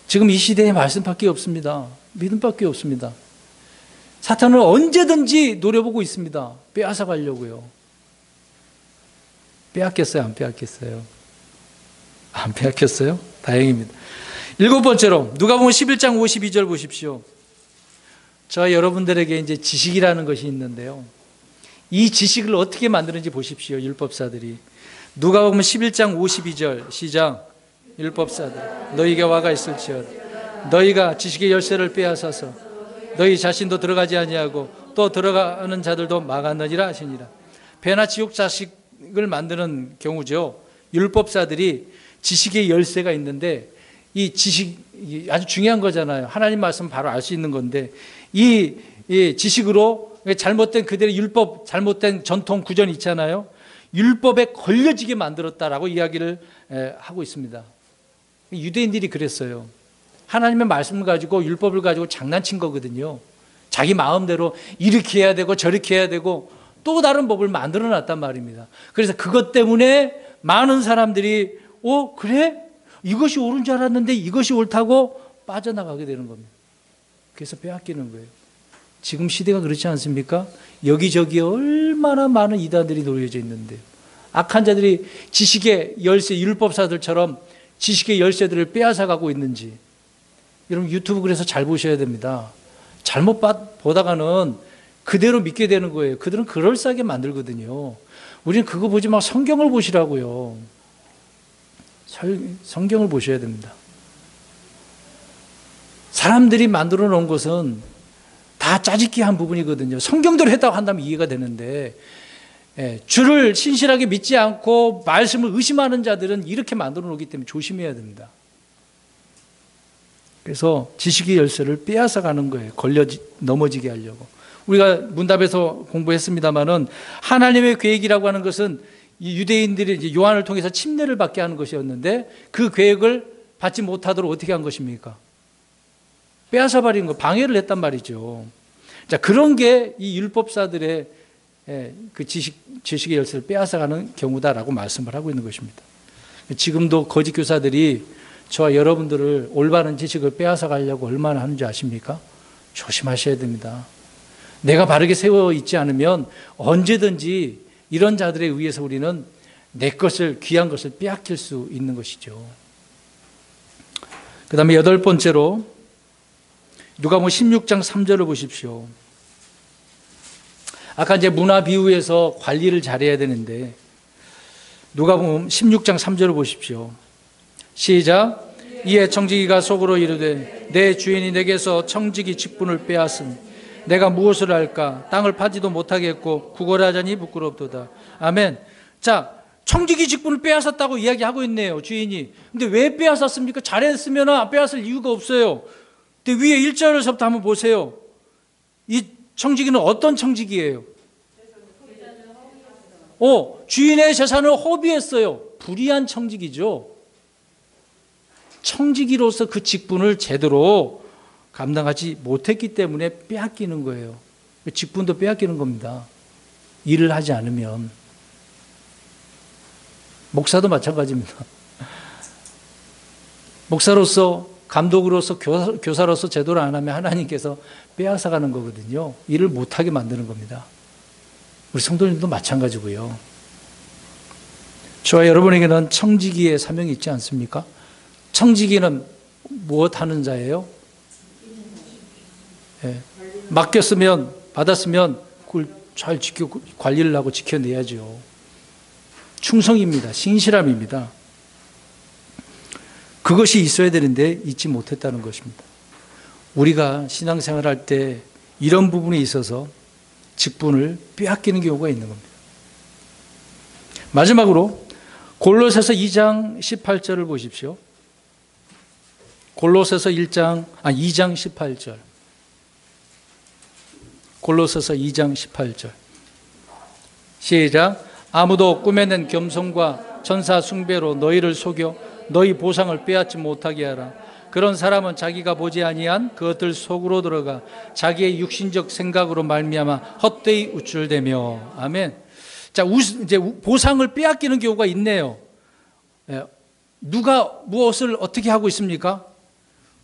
지금 이 시대에 말씀밖에 없습니다. 믿음밖에 없습니다. 사탄은 언제든지 노려보고 있습니다. 빼앗아 가려고요. 빼앗겼어요? 안 빼앗겼어요? 안 빼앗겼어요? 다행입니다. 일곱 번째로 누가복음 11장 52절 보십시오. 저 여러분들에게 이제 지식이라는 것이 있는데요. 이 지식을 어떻게 만드는지 보십시오. 율법사들이. 누가복음 11장 52절 시작. 율법사들 너희에게 화가 있을지어다. 너희가 지식의 열쇠를 빼앗아서 너희 자신도 들어가지 아니하고 또 들어가는 자들도 막았느니라 하시니라. 배나 지옥 자식을 만드는 경우죠. 율법사들이 지식의 열쇠가 있는데 이 지식이 아주 중요한 거잖아요. 하나님 말씀 바로 알 수 있는 건데 이 지식으로 잘못된 그들의 율법, 잘못된 전통 구전 있잖아요. 율법에 걸려지게 만들었다라고 이야기를 하고 있습니다. 유대인들이 그랬어요. 하나님의 말씀을 가지고 율법을 가지고 장난친 거거든요. 자기 마음대로 이렇게 해야 되고 저렇게 해야 되고 또 다른 법을 만들어 놨단 말입니다. 그래서 그것 때문에 많은 사람들이 그래? 이것이 옳은 줄 알았는데 이것이 옳다고 빠져나가게 되는 겁니다. 그래서 빼앗기는 거예요. 지금 시대가 그렇지 않습니까? 여기저기 얼마나 많은 이단들이 놓여져 있는데요. 악한 자들이 지식의 열쇠, 율법사들처럼 지식의 열쇠들을 빼앗아가고 있는지 여러분 유튜브 그래서 잘 보셔야 됩니다. 잘못 보다가는 그대로 믿게 되는 거예요. 그들은 그럴싸하게 만들거든요. 우리는 그거 보지 말고 성경을 보시라고요. 성경을 보셔야 됩니다. 사람들이 만들어 놓은 것은 다 짜집기 한 부분이거든요. 성경대로 했다고 한다면 이해가 되는데 주를 신실하게 믿지 않고 말씀을 의심하는 자들은 이렇게 만들어 놓기 때문에 조심해야 됩니다. 그래서 지식의 열쇠를 빼앗아가는 거예요. 넘어지게 하려고. 우리가 문답에서 공부했습니다마는 하나님의 계획이라고 하는 것은 이 유대인들이 이제 요한을 통해서 침례를 받게 하는 것이었는데 그 계획을 받지 못하도록 어떻게 한 것입니까? 빼앗아버린 거, 방해를 했단 말이죠. 자, 그런 게 이 율법사들의 그 지식의 열쇠를 빼앗아가는 경우다라고 말씀을 하고 있는 것입니다. 지금도 거짓 교사들이 저와 여러분들을 올바른 지식을 빼앗아 가려고 얼마나 하는지 아십니까? 조심하셔야 됩니다. 내가 바르게 세워 있지 않으면 언제든지 이런 자들에 의해서 우리는 내 것을, 귀한 것을 빼앗길 수 있는 것이죠. 그 다음에 8번째로 누가복음 16장 3절을 보십시오. 아까 이제 문화 비유에서 관리를 잘해야 되는데 누가복음 16장 3절을 보십시오. 시작. 이에 청지기가 속으로 이르되 내 주인이 내게서 청지기 직분을 빼앗은 내가 무엇을 할까? 땅을 파지도 못하겠고 구걸하자니 부끄럽도다. 아멘. 자, 청지기 직분을 빼앗았다고 이야기하고 있네요, 주인이. 근데 왜 빼앗았습니까? 잘했으면 빼앗을 이유가 없어요. 근데 위에 1절에서부터 한번 보세요. 이 청지기는 어떤 청지기예요? 주인의 재산을 허비했어요. 불의한 청지기죠. 청지기로서 그 직분을 제대로 감당하지 못했기 때문에 빼앗기는 거예요. 직분도 빼앗기는 겁니다. 일을 하지 않으면. 목사도 마찬가지입니다. 목사로서, 감독으로서, 교사로서 제대로 안 하면 하나님께서 빼앗아가는 거거든요. 일을 못하게 만드는 겁니다. 우리 성도님도 마찬가지고요. 저와 여러분에게는 청지기의 사명이 있지 않습니까? 청지기는 무엇 하는 자예요? 예. 맡겼으면, 받았으면 그걸 잘 관리를 하고 지켜내야죠. 충성입니다. 신실함입니다. 그것이 있어야 되는데 있지 못했다는 것입니다. 우리가 신앙생활 할 때 이런 부분에 있어서 직분을 빼앗기는 경우가 있는 겁니다. 마지막으로 골로새서 2장 18절을 보십시오. 골로새서 2장 18절. 골로새서 2장 18절. 시작. 아무도 꾸며낸 겸손과 천사 숭배로 너희를 속여 너희 보상을 빼앗지 못하게 하라. 그런 사람은 자기가 보지 아니한 그것들 속으로 들어가 자기의 육신적 생각으로 말미암아 헛되이 우쭐대며. 아멘. 자, 이제 보상을 빼앗기는 경우가 있네요. 누가 무엇을 어떻게 하고 있습니까?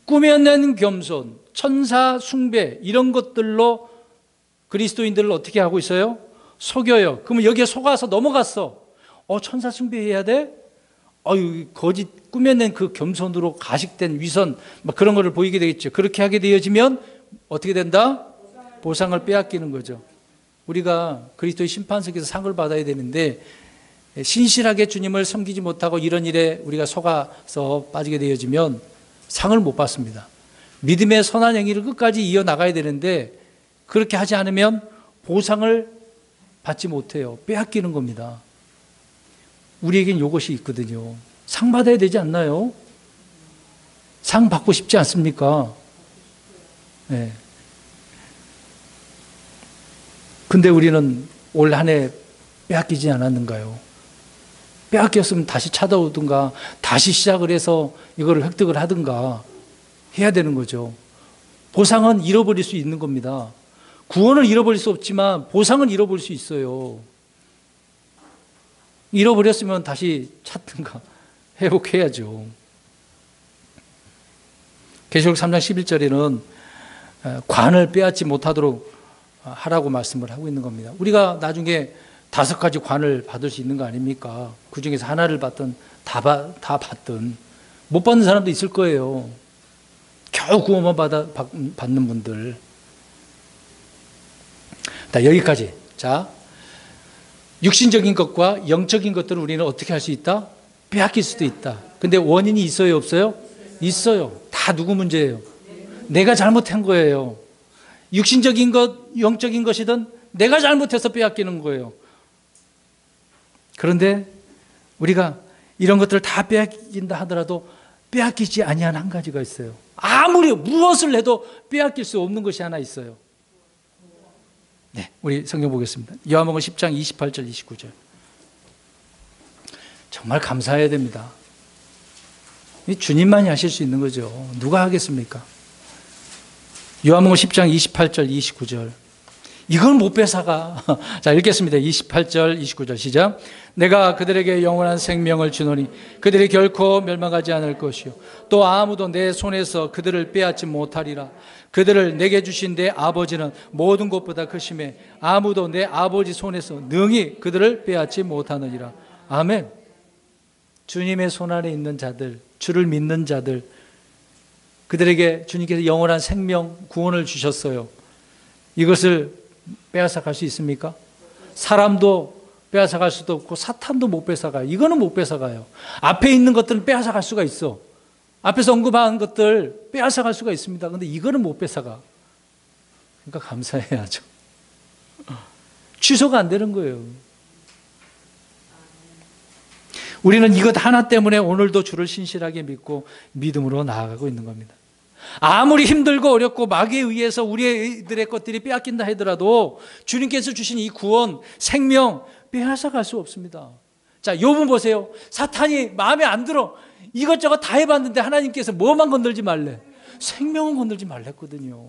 꾸며낸 겸손, 천사 숭배 이런 것들로 그리스도인들을 어떻게 하고 있어요? 속여요. 그러면 여기에 속아서 넘어갔어. 천사 숭배해야 돼? 거짓 꾸며낸 그 겸손으로 가식된 위선 막 그런 거를 보이게 되겠죠. 그렇게 하게 되어지면 어떻게 된다? 보상을 빼앗기는 거죠. 우리가 그리스도의 심판석에서 상을 받아야 되는데 신실하게 주님을 섬기지 못하고 이런 일에 우리가 속아서 빠지게 되어지면 상을 못 받습니다. 믿음의 선한 행위를 끝까지 이어나가야 되는데 그렇게 하지 않으면 보상을 받지 못해요. 빼앗기는 겁니다. 우리에겐 이것이 있거든요. 상 받아야 되지 않나요? 상 받고 싶지 않습니까? 네. 근데 우리는 올 한 해 빼앗기지 않았는가요? 빼앗겼으면 다시 찾아오든가 다시 시작을 해서 이거를 획득을 하든가 해야 되는 거죠. 보상은 잃어버릴 수 있는 겁니다. 구원을 잃어버릴 수 없지만 보상은 잃어버릴 수 있어요. 잃어버렸으면 다시 찾든가 회복해야죠. 계시록 3장 11절에는 관을 빼앗지 못하도록 하라고 말씀을 하고 있는 겁니다. 우리가 나중에 5가지 관을 받을 수 있는 거 아닙니까? 그 중에서 하나를 받든 다 받든 못 받는 사람도 있을 거예요. 겨우 구원만 받는 분들. 여기까지. 자, 육신적인 것과 영적인 것들을 우리는 어떻게 할 수 있다? 빼앗길 수도 있다. 근데 원인이 있어요, 없어요? 있어요. 다 누구 문제예요? 내가 잘못한 거예요. 육신적인 것, 영적인 것이든 내가 잘못해서 빼앗기는 거예요. 그런데 우리가 이런 것들을 다 빼앗긴다 하더라도 빼앗기지 아니한 한 가지가 있어요. 아무리 무엇을 해도 빼앗길 수 없는 것이 하나 있어요. 네, 우리 성경 보겠습니다. 요한복음 10장 28절 29절. 정말 감사해야 됩니다. 주님만이 하실 수 있는 거죠. 누가 하겠습니까? 요한복음 10장 28절 29절. 이건 못 뺏어가. 자, 읽겠습니다. 28절, 29절 시작. 내가 그들에게 영원한 생명을 주노니 그들이 결코 멸망하지 않을 것이요 또 아무도 내 손에서 그들을 빼앗지 못하리라. 그들을 내게 주신 내 아버지는 모든 것보다 크심에 아무도 내 아버지 손에서 능히 그들을 빼앗지 못하느니라. 아멘. 주님의 손 안에 있는 자들, 주를 믿는 자들, 그들에게 주님께서 영원한 생명, 구원을 주셨어요. 이것을 빼앗아갈 수 있습니까? 사람도 빼앗아갈 수도 없고 사탄도 못 뺏어가요. 이거는 못 뺏어가요. 앞에 있는 것들은 빼앗아갈 수가 있어. 앞에서 언급한 것들 빼앗아갈 수가 있습니다. 그런데 이거는 못 뺏어가. 그러니까 감사해야죠. 취소가 안 되는 거예요. 우리는 이것 하나 때문에 오늘도 주를 신실하게 믿고 믿음으로 나아가고 있는 겁니다. 아무리 힘들고 어렵고 마귀에 의해서 우리들의 것들이 빼앗긴다 하더라도 주님께서 주신 이 구원, 생명 빼앗아갈 수 없습니다. 자, 욥은 보세요. 사탄이 마음에 안 들어. 이것저것 다 해봤는데 하나님께서 뭐만 건들지 말래? 생명은 건들지 말랬거든요.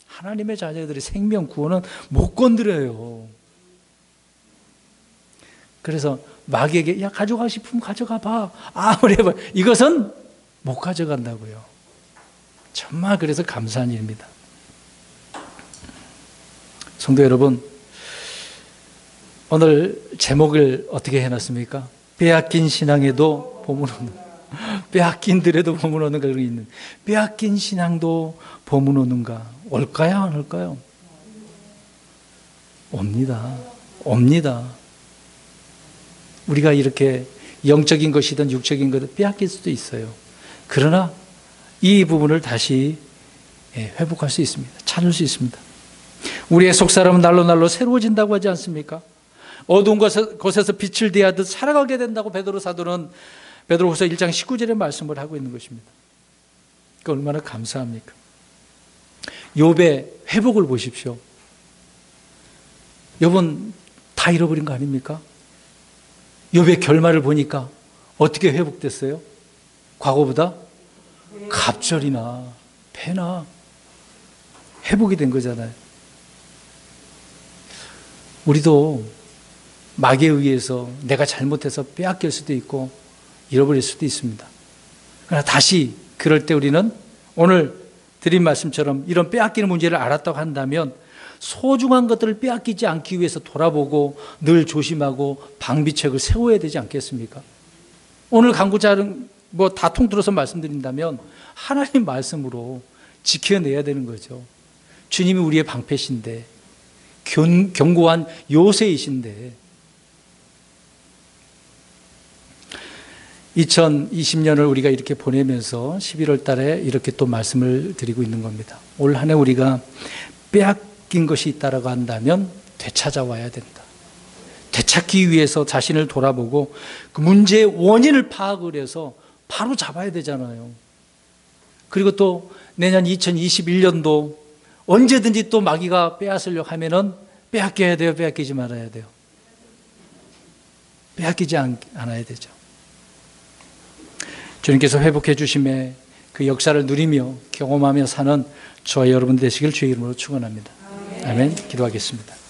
하나님의 자녀들이 생명, 구원은 못 건드려요. 그래서 마귀에게 야 가져가고 싶으면 가져가 봐. 아무리 해봐. 이것은 못 가져간다고요. 정말 그래서 감사한 일입니다. 성도 여러분, 오늘 제목을 어떻게 해놨습니까? 빼앗긴 신앙에도 보물 없는, 빼앗긴 들에도 보물 없는 그런 게 있는, 빼앗긴 신앙도 보물 없는가? 올까요? 안 올까요? 옵니다. 옵니다. 우리가 이렇게 영적인 것이든 육적인 것이든 빼앗길 수도 있어요. 그러나 이 부분을 다시 회복할 수 있습니다. 찾을 수 있습니다. 우리의 속사람은 날로 새로워진다고 하지 않습니까? 어두운 곳에서 빛을 대하듯 살아가게 된다고 베드로 사도는 베드로후서 1장 19절에 말씀을 하고 있는 것입니다. 그 얼마나 감사합니까? 욥의 회복을 보십시오. 욥은 다 잃어버린 거 아닙니까? 욥의 결말을 보니까 어떻게 회복됐어요? 과거보다 갑절이나 패나 회복이 된 거잖아요. 우리도 마귀에 의해서 내가 잘못해서 빼앗길 수도 있고 잃어버릴 수도 있습니다. 그러나 다시 그럴 때 우리는 오늘 드린 말씀처럼 이런 빼앗기는 문제를 알았다고 한다면 소중한 것들을 빼앗기지 않기 위해서 돌아보고 늘 조심하고 방비책을 세워야 되지 않겠습니까? 오늘 강구자는 다 통틀어서 말씀드린다면 하나님 말씀으로 지켜내야 되는 거죠. 주님이 우리의 방패신데 견고한 요새이신데 2020년을 우리가 이렇게 보내면서 11월 달에 이렇게 또 말씀을 드리고 있는 겁니다. 올 한 해 우리가 빼앗긴 것이 있다라고 한다면 되찾아와야 된다. 되찾기 위해서 자신을 돌아보고 그 문제의 원인을 파악을 해서 바로 잡아야 되잖아요. 그리고 또 내년 2021년도 언제든지 또 마귀가 빼앗으려고 하면은 빼앗겨야 돼요? 빼앗기지 말아야 돼요? 빼앗기지 않아야 되죠. 주님께서 회복해 주심에 그 역사를 누리며 경험하며 사는 저와 여러분 되시길 주의 이름으로 축원합니다. 아멘. 기도하겠습니다.